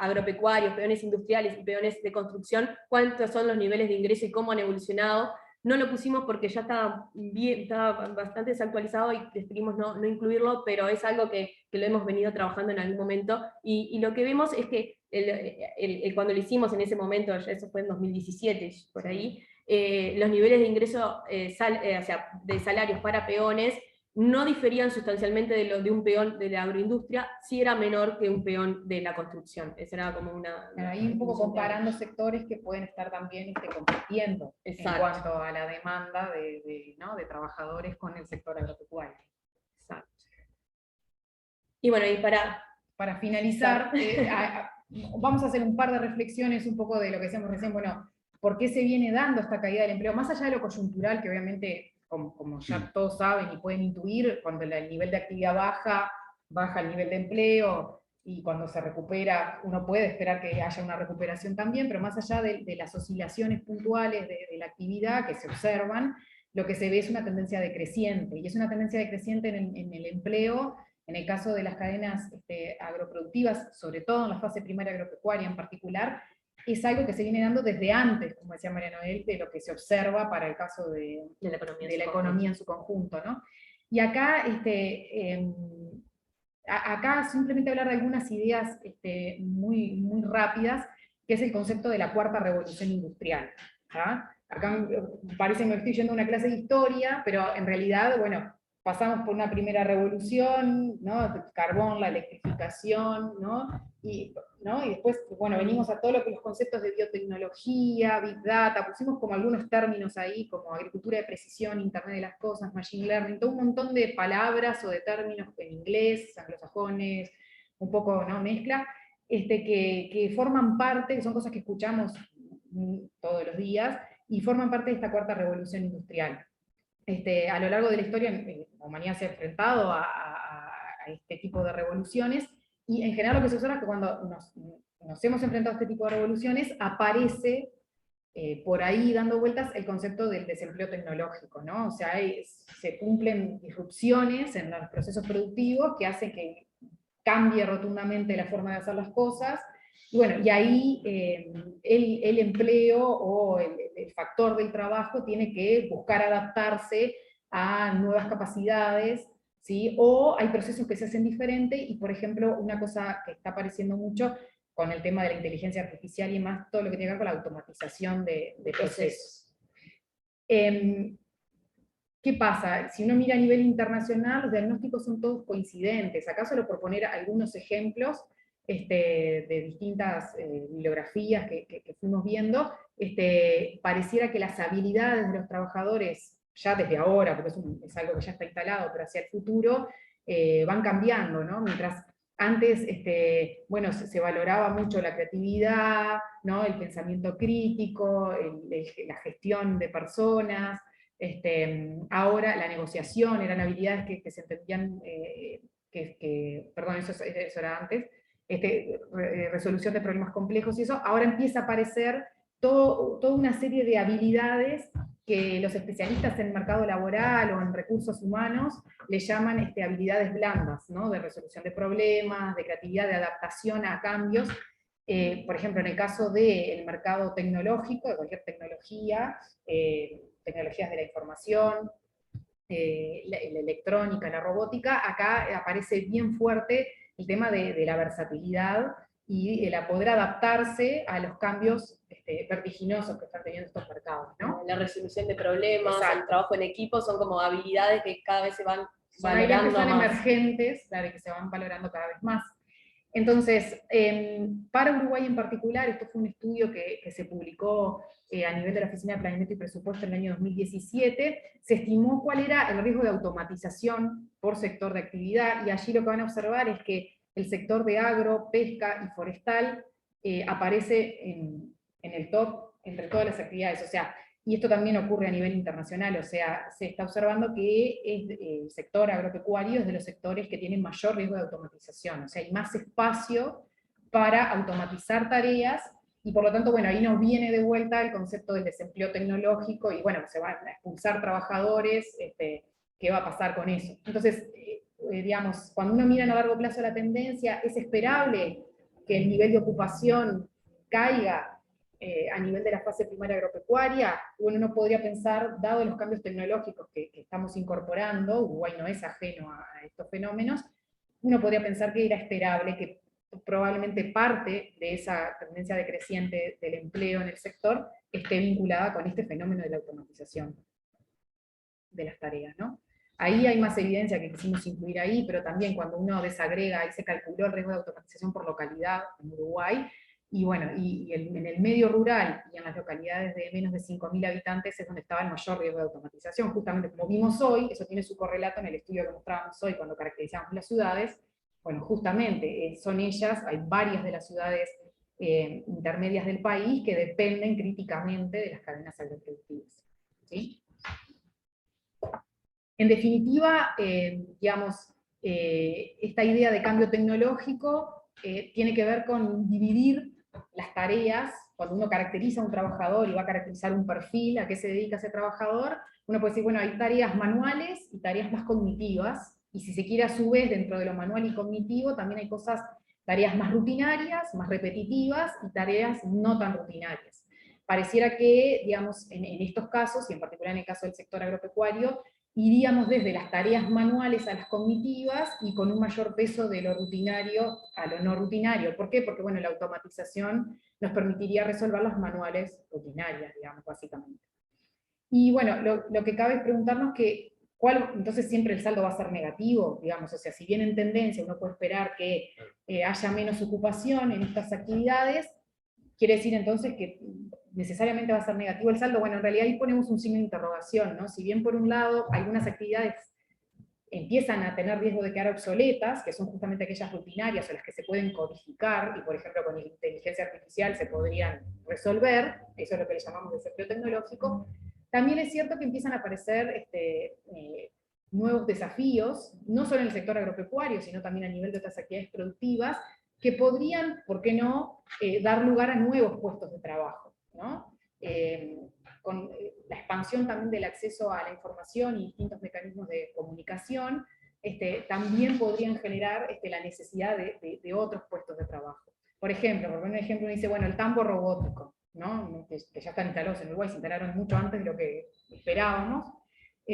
agropecuarios, peones industriales y peones de construcción, cuántos son los niveles de ingreso y cómo han evolucionado. No lo pusimos porque ya estaba bastante desactualizado y decidimos no incluirlo, pero es algo que lo hemos venido trabajando en algún momento, y lo que vemos es que cuando lo hicimos en ese momento, eso fue en 2017, por ahí, los niveles de ingreso, o sea, de salarios para peones no diferían sustancialmente de un peón de la agroindustria, sí era menor que un peón de la construcción. Esa era como Ahí un poco comparando sectores que pueden estar también compitiendo. Exacto. En cuanto a la demanda de trabajadores con el sector agropecuario. Exacto. Y bueno, y para finalizar, vamos a hacer un par de reflexiones un poco de lo que decíamos recién. Bueno, ¿por qué se viene dando esta caída del empleo? Más allá de lo coyuntural, que obviamente, como ya todos saben y pueden intuir, cuando el nivel de actividad baja el nivel de empleo, y cuando se recupera, uno puede esperar que haya una recuperación también, pero más allá de las oscilaciones puntuales de la actividad que se observan, lo que se ve es una tendencia decreciente, y es una tendencia decreciente en el empleo, en el caso de las cadenas agroproductivas, sobre todo en la fase primaria agropecuaria en particular. Es algo que se viene dando desde antes, como decía María Noel, de lo que se observa para el caso de la economía en su conjunto, ¿no? Y acá, acá simplemente hablar de algunas ideas muy rápidas, que es el concepto de la cuarta revolución industrial. ¿Ah? Acá parece que me estoy yendo a una clase de historia, pero en realidad, bueno, pasamos por una primera revolución, ¿no? Carbón, la electrificación, ¿no? Y después, bueno, venimos a todo lo que los conceptos de biotecnología, big data, pusimos como algunos términos ahí, como agricultura de precisión, internet de las cosas, machine learning, todo un montón de palabras o de términos en inglés, anglosajones, un poco, ¿no? Mezcla, que forman parte, que son cosas que escuchamos todos los días, y forman parte de esta cuarta revolución industrial. A lo largo de la historia, la humanidad se ha enfrentado a este tipo de revoluciones, y en general lo que se observa es que cuando nos hemos enfrentado a este tipo de revoluciones, aparece por ahí dando vueltas el concepto del desempleo tecnológico, ¿no? O sea, se cumplen disrupciones en los procesos productivos que hacen que cambie rotundamente la forma de hacer las cosas, y bueno, y ahí el empleo o el factor del trabajo tiene que buscar adaptarse a nuevas capacidades, ¿sí? O hay procesos que se hacen diferentes, y por ejemplo, una cosa que está apareciendo mucho con el tema de la inteligencia artificial y más todo lo que tiene que ver con la automatización de procesos. ¿Qué pasa? Si uno mira a nivel internacional, los diagnósticos son todos coincidentes. Acá solo por poner algunos ejemplos de distintas bibliografías que fuimos viendo, pareciera que las habilidades de los trabajadores, ya desde ahora, porque es algo que ya está instalado, pero hacia el futuro, van cambiando, ¿no? Mientras antes, bueno, se valoraba mucho la creatividad, ¿no? El pensamiento crítico, la gestión de personas, ahora la negociación, eran habilidades que se entendían, perdón, eso era antes, resolución de problemas complejos y eso, ahora empieza a aparecer toda una serie de habilidades que los especialistas en mercado laboral o en recursos humanos le llaman habilidades blandas, ¿no? De resolución de problemas, de creatividad, de adaptación a cambios. Por ejemplo, en el caso del mercado tecnológico, de cualquier tecnología, tecnologías de la información, la electrónica, la robótica, acá aparece bien fuerte el tema de la versatilidad y el poder adaptarse a los cambios vertiginosos que están teniendo estos mercados, ¿no? La resolución de problemas, exacto, el trabajo en equipo, son como habilidades que cada vez se van valorando más. Son emergentes, claro, que se van valorando cada vez más. Entonces, para Uruguay en particular, esto fue un estudio que se publicó a nivel de la Oficina de Planeamiento y Presupuesto en el año 2017, se estimó cuál era el riesgo de automatización por sector de actividad, y allí lo que van a observar es que el sector de agro, pesca y forestal aparece en el top entre todas las actividades. O sea, y esto también ocurre a nivel internacional, o sea, se está observando que el sector agropecuario es de los sectores que tienen mayor riesgo de automatización, o sea, hay más espacio para automatizar tareas, y por lo tanto, bueno, ahí nos viene de vuelta el concepto del desempleo tecnológico, y bueno, se van a expulsar trabajadores, ¿qué va a pasar con eso? Entonces, digamos, cuando uno mira a largo plazo la tendencia, es esperable que el nivel de ocupación caiga a nivel de la fase primaria agropecuaria. Bueno, uno podría pensar, dado los cambios tecnológicos que estamos incorporando, Uruguay no es ajeno a estos fenómenos, uno podría pensar que era esperable que probablemente parte de esa tendencia decreciente del empleo en el sector esté vinculada con este fenómeno de la automatización de las tareas, ¿no? Ahí hay más evidencia que quisimos incluir ahí, pero también cuando uno desagrega, ahí se calculó el riesgo de automatización por localidad en Uruguay, y bueno, en el medio rural y en las localidades de menos de 5.000 habitantes es donde estaba el mayor riesgo de automatización, justamente como vimos hoy, eso tiene su correlato en el estudio que mostrábamos hoy cuando caracterizamos las ciudades. Bueno, justamente son ellas, hay varias de las ciudades intermedias del país que dependen críticamente de las cadenas agroproductivas, ¿sí? En definitiva, digamos, esta idea de cambio tecnológico tiene que ver con dividir las tareas. Cuando uno caracteriza a un trabajador y va a caracterizar un perfil, a qué se dedica ese trabajador, uno puede decir, bueno, hay tareas manuales y tareas más cognitivas, y si se quiere a su vez dentro de lo manual y cognitivo, también hay tareas más rutinarias, más repetitivas, y tareas no tan rutinarias. Pareciera que, digamos, en estos casos, y en particular en el caso del sector agropecuario, iríamos desde las tareas manuales a las cognitivas y con un mayor peso de lo rutinario a lo no rutinario. ¿Por qué? Porque bueno, la automatización nos permitiría resolver las manuales rutinarias, digamos, básicamente. Y bueno, lo que cabe es preguntarnos que, entonces siempre el saldo va a ser negativo, digamos, o sea, si bien en tendencia uno puede esperar que haya menos ocupación en estas actividades, quiere decir entonces que necesariamente va a ser negativo el saldo. Bueno, en realidad ahí ponemos un signo de interrogación, ¿no? Si bien por un lado algunas actividades empiezan a tener riesgo de quedar obsoletas, que son justamente aquellas rutinarias o las que se pueden codificar, y por ejemplo con inteligencia artificial se podrían resolver, eso es lo que le llamamos desempleo tecnológico, también es cierto que empiezan a aparecer nuevos desafíos, no solo en el sector agropecuario, sino también a nivel de otras actividades productivas, que podrían, ¿por qué no?, dar lugar a nuevos puestos de trabajo, ¿no? Con la expansión también del acceso a la información y distintos mecanismos de comunicación, también podrían generar la necesidad de otros puestos de trabajo. Por ejemplo, por poner un ejemplo, uno dice, bueno, el tambo robótico, ¿no? Que ya están instalados en Uruguay, se instalaron mucho antes de lo que esperábamos.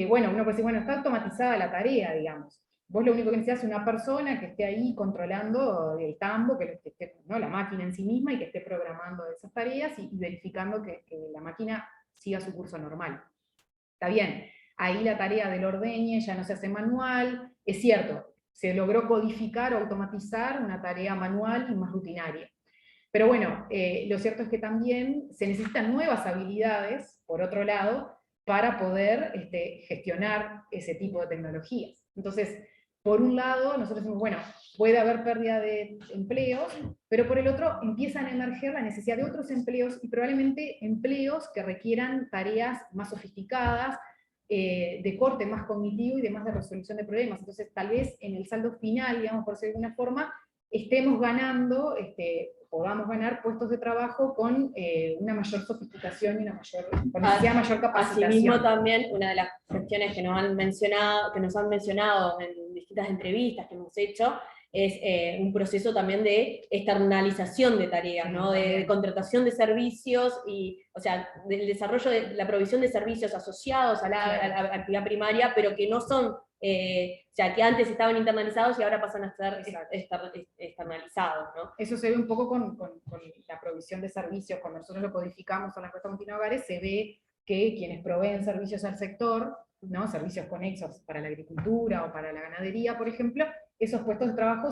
Bueno, uno puede decir, bueno, está automatizada la tarea, digamos. Vos lo único que necesitas es una persona que esté ahí controlando el tambo, que esté, ¿no?, la máquina en sí misma, y que esté programando esas tareas y verificando que la máquina siga su curso normal. Está bien, ahí la tarea del ordeñe ya no se hace manual, es cierto, se logró codificar o automatizar una tarea manual y más rutinaria. Pero bueno, lo cierto es que también se necesitan nuevas habilidades, por otro lado, para poder gestionar ese tipo de tecnologías. Entonces, por un lado, nosotros decimos, bueno, puede haber pérdida de empleos, pero por el otro empiezan a emerger la necesidad de otros empleos, y probablemente empleos que requieran tareas más sofisticadas, de corte más cognitivo y de más de resolución de problemas. Entonces, tal vez en el saldo final, digamos, por decirlo de alguna forma, estemos ganando, podamos ganar puestos de trabajo con una mayor sofisticación y con mayor capacitación. Asimismo, también una de las cuestiones que nos han mencionado en distintas entrevistas que hemos hecho es un proceso también de externalización de tareas, sí, ¿no? De contratación de servicios, y, o sea, del desarrollo de la provisión de servicios asociados a la actividad primaria, pero que no son, o sea, que antes estaban internalizados y ahora pasan a estar externalizados, ¿no? Eso se ve un poco con la provisión de servicios. Cuando nosotros lo codificamos en la encuesta continua de hogares, se ve que quienes proveen servicios al sector, ¿no?, servicios conexos para la agricultura o para la ganadería, por ejemplo, esos puestos de trabajo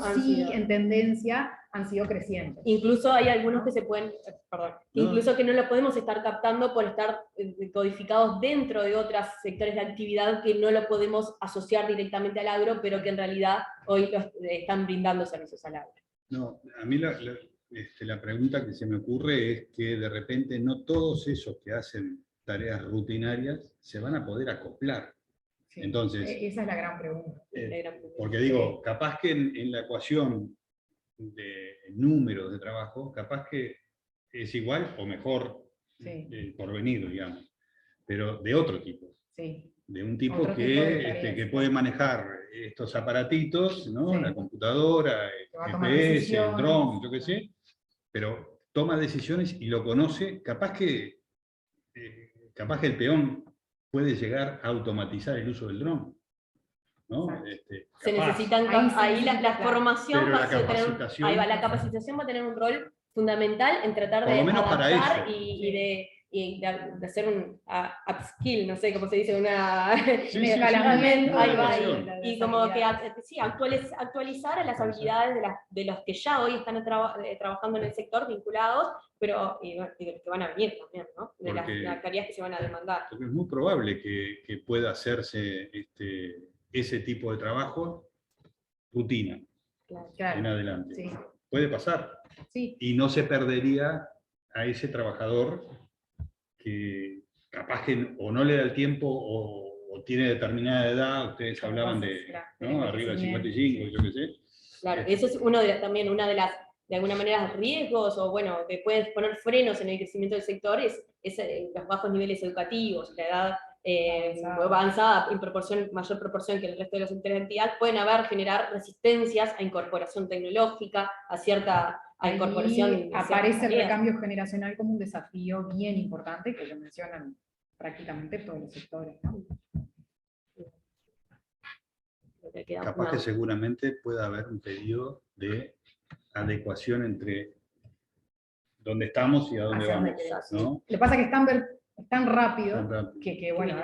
en tendencia han sido crecientes. Incluso hay algunos que se pueden, incluso que no lo podemos estar captando por estar codificados dentro de otros sectores de actividad que no lo podemos asociar directamente al agro, pero que en realidad hoy están brindando servicios al agro. No, a mí la pregunta que se me ocurre es que de repente no todos esos que hacen tareas rutinarias se van a poder acoplar. Sí. Entonces, Esa es la gran pregunta. porque digo, capaz que en la ecuación de números de trabajo, capaz que es igual o mejor por venir, digamos, pero de otro tipo. Sí. De un tipo Otro tipo de tareas, que puede manejar estos aparatitos, ¿no? Sí. La computadora, Que el va a tomar GPS, el decisiones. dron, yo qué sé, pero toma decisiones y lo conoce, capaz que el peón puede llegar a automatizar el uso del dron, ¿no? Se Capaz. necesitan, ahí la formación Pero va la a tener, capacitación, ahí va, la capacitación va a tener un rol fundamental en tratar por de lo menos para adaptar eso. y de hacer un upskill, no sé cómo se dice, una escalamiento, ahí va, adaptación. y como que sí, actualizar a las habilidades de los que ya hoy están trabajando en el sector vinculados, pero y de los que van a venir también, ¿no? De las tareas que se van a demandar. Porque es muy probable que pueda hacerse ese tipo de trabajo rutina, Claro. en adelante. Sí. Puede pasar. Sí. Y no se perdería a ese trabajador que capaz que o no le da el tiempo o tiene determinada edad, ustedes hablaban de, ¿no? Arriba de 55, yo qué sé. Claro, eso es también una de las, de alguna manera, riesgos, o bueno, que pueden poner frenos en el crecimiento del sector, es los bajos niveles educativos, la edad avanzada en mayor proporción que el resto de los sectores de actividad, pueden generar resistencias a incorporación tecnológica, a incorporación. Aparece el recambio generacional como un desafío bien importante que lo mencionan prácticamente todos los sectores, ¿no? Capaz que seguramente pueda haber un periodo de adecuación entre dónde estamos y a dónde vamos, ¿no? Lo que pasa es que es tan rápido que bueno,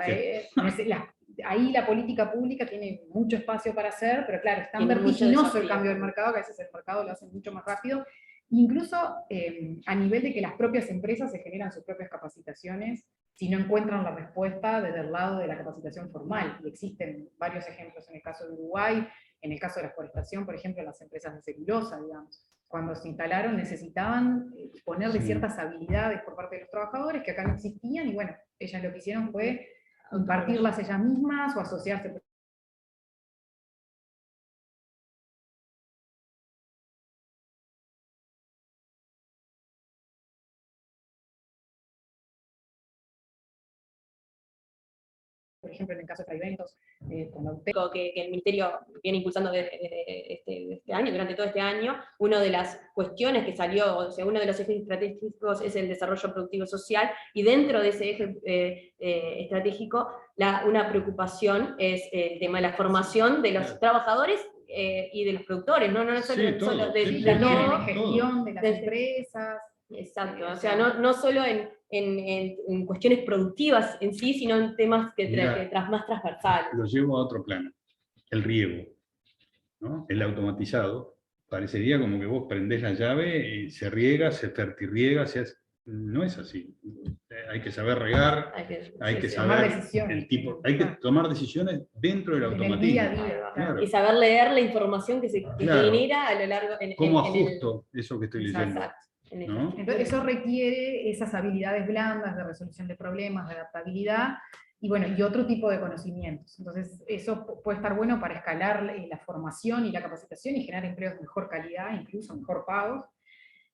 ahí la política pública tiene mucho espacio para hacer, pero claro, es tan vertiginoso el cambio del mercado que a veces el mercado lo hace mucho más rápido. Incluso a nivel de que las propias empresas se generan sus propias capacitaciones si no encuentran la respuesta desde el lado de la capacitación formal. Y existen varios ejemplos en el caso de Uruguay, en el caso de la forestación, por ejemplo, las empresas de celulosa, digamos. Cuando se instalaron necesitaban disponer de ciertas habilidades por parte de los trabajadores que acá no existían, y bueno, ellas lo que hicieron fue impartirlas ellas mismas o asociarse. Por ejemplo, en el caso de eventos, con la que el Ministerio viene impulsando desde este año, durante todo este año. Una de las cuestiones que salió, o sea, uno de los ejes estratégicos es el desarrollo productivo social, y dentro de ese eje estratégico, una preocupación es el tema de la formación de los trabajadores y de los productores, no solo, de la gestión de las empresas. Exacto, o sea, no solo en cuestiones productivas en sí, sino en temas más transversales. Lo llevo a otro plano, el riego, ¿no? El automatizado, parecería como que vos prendés la llave y se riega, se fertirriega, no es así. Hay que saber regar, hay que saber el tipo, hay que tomar decisiones dentro del automatismo. Día a día, claro. Y saber leer la información que se genera a lo largo. ¿Cómo ajusto eso que estoy leyendo? Exacto. ¿No? Entonces eso requiere esas habilidades blandas de resolución de problemas, de adaptabilidad, y bueno, y otro tipo de conocimientos. Entonces eso puede estar bueno para escalar la formación y la capacitación y generar empleos de mejor calidad, incluso mejor pagos.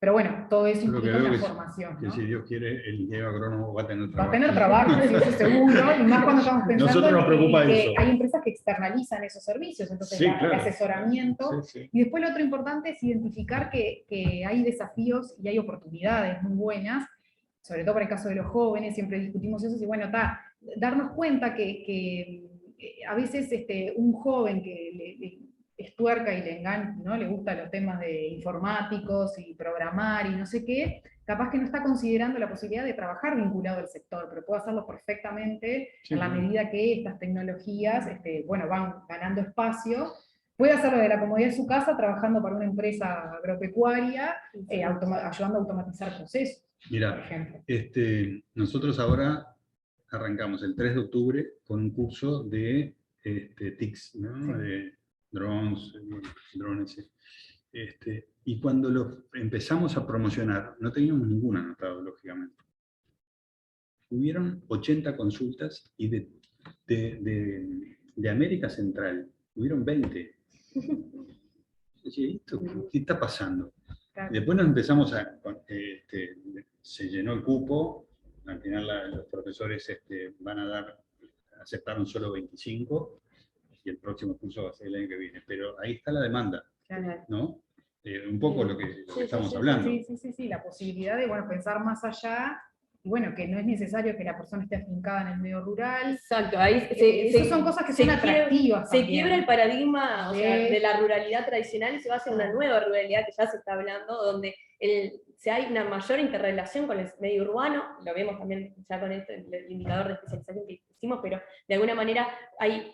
Pero bueno, todo eso implica una formación, ¿no? Que si Dios quiere, el ingeniero agrónomo va a tener trabajo. Va a tener trabajo, sí, eso seguro, y más cuando estamos pensando Nosotros nos preocupa que eso. hay empresas que externalizan esos servicios, entonces el asesoramiento. Sí. Y después lo otro importante es identificar que hay desafíos y hay oportunidades muy buenas, sobre todo para el caso de los jóvenes, siempre discutimos eso, y bueno, darnos cuenta que a veces un joven que es tuerca y le engaña, ¿no? Le gustan los temas de informáticos y programar y no sé qué, capaz que no está considerando la posibilidad de trabajar vinculado al sector, pero puede hacerlo perfectamente en la medida que estas tecnologías bueno, van ganando espacio. Puede hacerlo de la comodidad de su casa, trabajando para una empresa agropecuaria, ayudando a automatizar procesos. Mira, por ejemplo. Nosotros ahora arrancamos el 3 de octubre con un curso de TICs, ¿no? Sí. De drones. Y cuando lo empezamos a promocionar, no teníamos ningún anotado, lógicamente. hubieron 80 consultas y de América Central hubieron 20. ¿Qué está pasando? Claro. Después nos empezamos se llenó el cupo, al final los profesores aceptaron solo 25, y el próximo curso va a ser el año que viene, pero ahí está la demanda, Claro. ¿no? Un poco lo que estamos hablando. Sí, la posibilidad de, bueno, pensar más allá, y bueno, que no es necesario que la persona esté afincada en el medio rural. Exacto, ahí Esas son cosas que son atractivas. Se quiebra el paradigma, o sea, Sí. de la ruralidad tradicional y se va hacia una nueva ruralidad que ya se está hablando, donde hay una mayor interrelación con el medio urbano, lo vemos también ya con esto, el indicador de especialización que hicimos, pero de alguna manera hay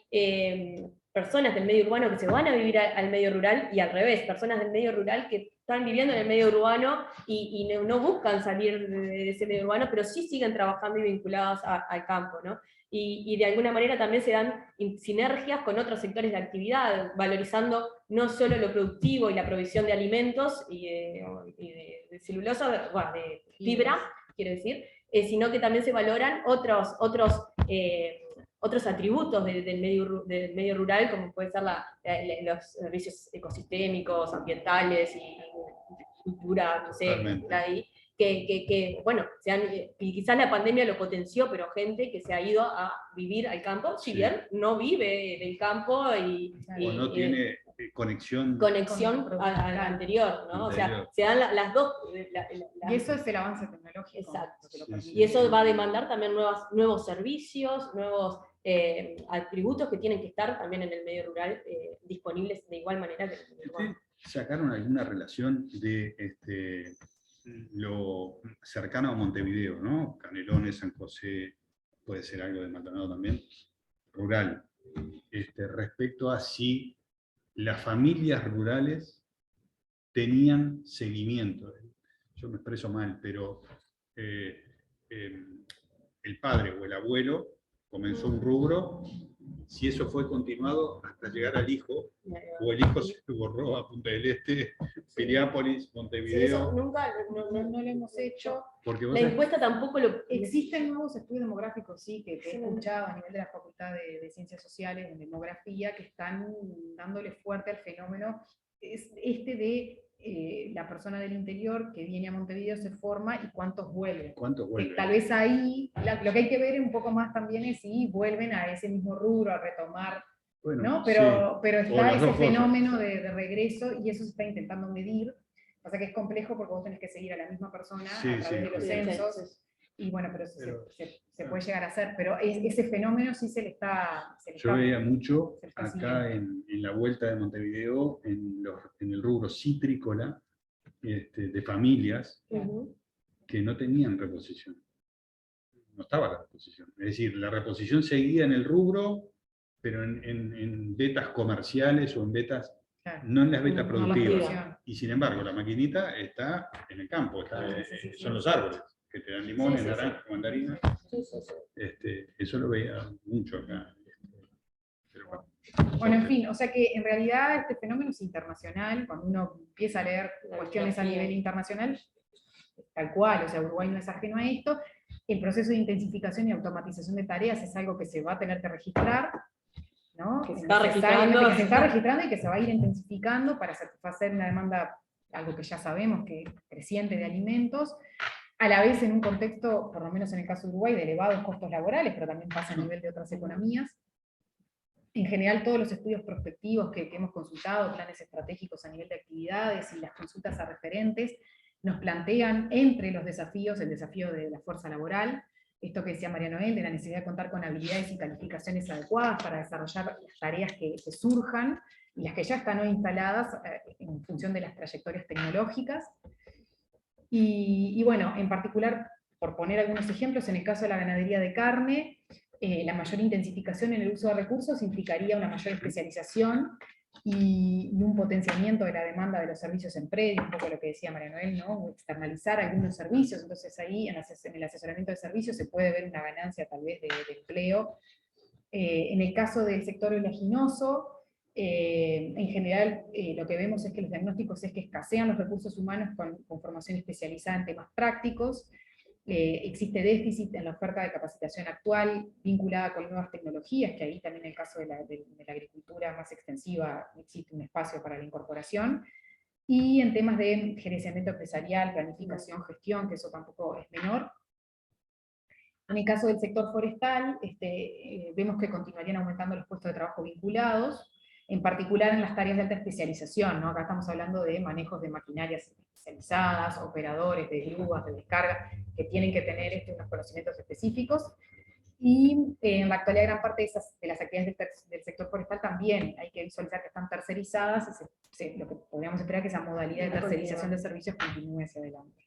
personas del medio urbano que se van a vivir al medio rural, y al revés, personas del medio rural que están viviendo en el medio urbano y no buscan salir de ese medio urbano, pero sí siguen trabajando y vinculados al campo, ¿no? Y de alguna manera también se dan sinergias con otros sectores de actividad, valorizando no solo lo productivo y la provisión de alimentos y de celulosa, bueno, de fibra, quiero decir, sino que también se valoran otros atributos del medio rural, como pueden ser los servicios ecosistémicos, ambientales y cultura, no sé, ahí, que bueno, quizás la pandemia lo potenció, pero gente que se ha ido a vivir al campo, si bien no vive del campo o no tiene conexión al anterior, ¿no? O sea, se dan las dos. Y eso es el avance tecnológico. Exacto. Y eso va a demandar también nuevos servicios, nuevos atributos que tienen que estar también en el medio rural disponibles de igual manera que en el medio urbano. ¿Sacaron alguna relación de lo cercano a Montevideo, ¿no? Canelones, San José, puede ser algo de Maldonado también, rural, respecto a si las familias rurales tenían seguimiento? Yo me expreso mal, pero el padre o el abuelo comenzó un rubro, si eso fue continuado hasta llegar al hijo, o el hijo se borró a Punta del Este, Piriápolis, Montevideo. Sí, eso nunca no lo hemos hecho. Porque la encuesta tampoco lo... Existen nuevos estudios demográficos, sí, que he escuchado a nivel de la Facultad de Ciencias Sociales, en demografía, que están dándole fuerte al fenómeno de la persona del interior que viene a Montevideo, se forma y cuántos vuelven. Tal vez ahí, lo que hay que ver un poco más también es si vuelven a ese mismo rubro, a retomar, bueno, ¿no? Pero está ese fenómeno de regreso, y eso se está intentando medir. Pasa que es complejo porque vos tenés que seguir a la misma persona a través de los censos, y bueno, pero se puede llegar a hacer, pero ese fenómeno sí se le está... Yo veía mucho acá en la vuelta de Montevideo, en el rubro citrícola, de familias que no tenían reposición. No estaba la reposición. Es decir, la reposición seguía en el rubro, pero en vetas comerciales o en vetas... No en las vetas productivas. Y sin embargo, la maquinita está en el campo, son los árboles que te dan limones, naranjas, mandarinas. Eso lo veía mucho acá. Pero bueno, en fin, o sea que en realidad este fenómeno es internacional. Cuando uno empieza a leer cuestiones a nivel internacional, tal cual, o sea, Uruguay no es ajeno a esto. El proceso de intensificación y automatización de tareas es algo que se va a tener que registrar, ¿no? Que se está registrando. Que se está registrando y que se va a ir intensificando para satisfacer una demanda, algo que ya sabemos que es creciente, de alimentos, a la vez en un contexto, por lo menos en el caso de Uruguay, de elevados costos laborales, pero también pasa a nivel de otras economías. En general, todos los estudios prospectivos que hemos consultado, planes estratégicos a nivel de actividades y las consultas a referentes, nos plantean entre los desafíos el desafío de la fuerza laboral, esto que decía María Noel, de la necesidad de contar con habilidades y calificaciones adecuadas para desarrollar las tareas que surjan, y las que ya están hoy instaladas en función de las trayectorias tecnológicas. Y bueno, en particular, por poner algunos ejemplos, en el caso de la ganadería de carne, la mayor intensificación en el uso de recursos implicaría una mayor especialización y un potenciamiento de la demanda de los servicios en predio, un poco lo que decía María Noel, ¿no? Externalizar algunos servicios. Entonces ahí en el asesoramiento de servicios se puede ver una ganancia tal vez de empleo. En el caso del sector oleaginoso, en general lo que vemos es que los diagnósticos es que escasean los recursos humanos con formación especializada en temas prácticos, Existe déficit en la oferta de capacitación actual vinculada con nuevas tecnologías, que ahí también en el caso de la agricultura más extensiva existe un espacio para la incorporación, y en temas de gerenciamiento empresarial, planificación, gestión, que eso tampoco es menor. En el caso del sector forestal, vemos que continuarían aumentando los puestos de trabajo vinculados, en particular en las tareas de alta especialización, ¿no? Acá estamos hablando de manejos de maquinarias especializadas, operadores de grúas, de descarga, que tienen que tener unos conocimientos específicos, y en la actualidad gran parte de las actividades del sector forestal también hay que visualizar que están tercerizadas, y lo que podríamos esperar que esa modalidad de tercerización de servicios continúe hacia adelante.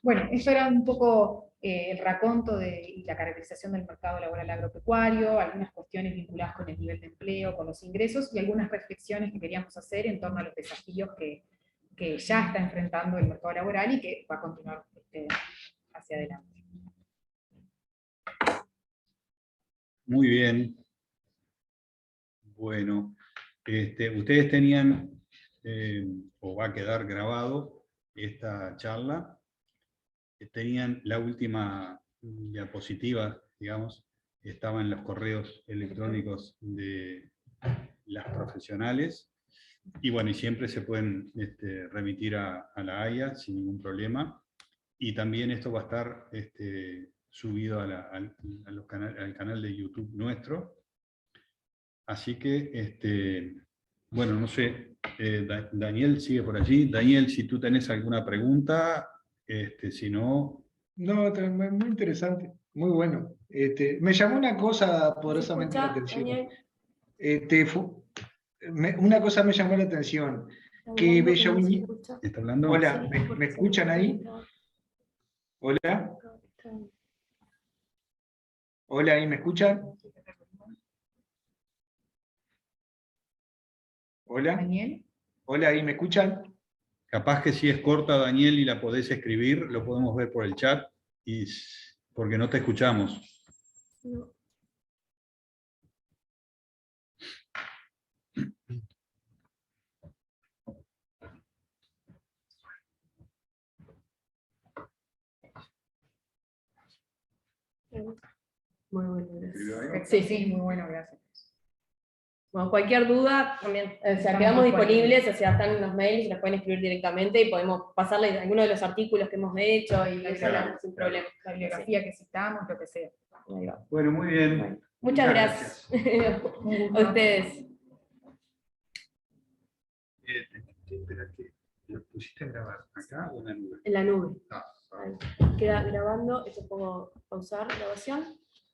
Bueno, eso era un poco el raconto y la caracterización del mercado laboral agropecuario, algunas cuestiones vinculadas con el nivel de empleo, con los ingresos, y algunas reflexiones que queríamos hacer en torno a los desafíos que ya está enfrentando el mercado laboral y que va a continuar hacia adelante. Muy bien. Bueno, ustedes tenían, o va a quedar grabado esta charla, tenían la última diapositiva, digamos, estaba en los correos electrónicos de las profesionales, y bueno, y siempre se pueden remitir a la AIA sin ningún problema, y también esto va a estar subido al canal de YouTube nuestro. Así que, bueno, no sé, Daniel sigue por allí. Daniel, si tú tenés alguna pregunta, si no... No, muy interesante, muy bueno. Me llamó una cosa poderosamente la atención. Una cosa me llamó la atención. Que Bella Unión... ¿Está hablando? Hola, ¿me escuchan ahí? Hola. Hola, ¿ahí me escuchan? Hola. Daniel. Hola, ¿ahí me escuchan? Capaz que si es corta, Daniel, y la podés escribir, lo podemos ver por el chat, porque no te escuchamos. No. Muy bueno, gracias. Sí, muy bueno, gracias. Bueno, cualquier duda, también, o sea, Estamos quedamos disponibles, disponibles. o sea, están en los mails, nos pueden escribir directamente y podemos pasarles algunos de los artículos que hemos hecho y eso sin problema. La bibliografía que citamos, lo que sea. Bueno, muy bien. Bueno, muchas gracias. A ustedes. Espera, ¿lo pusiste a grabar acá o en la nube? En la nube. Ah, Ahí. Queda grabando, esto puedo pausar la grabación.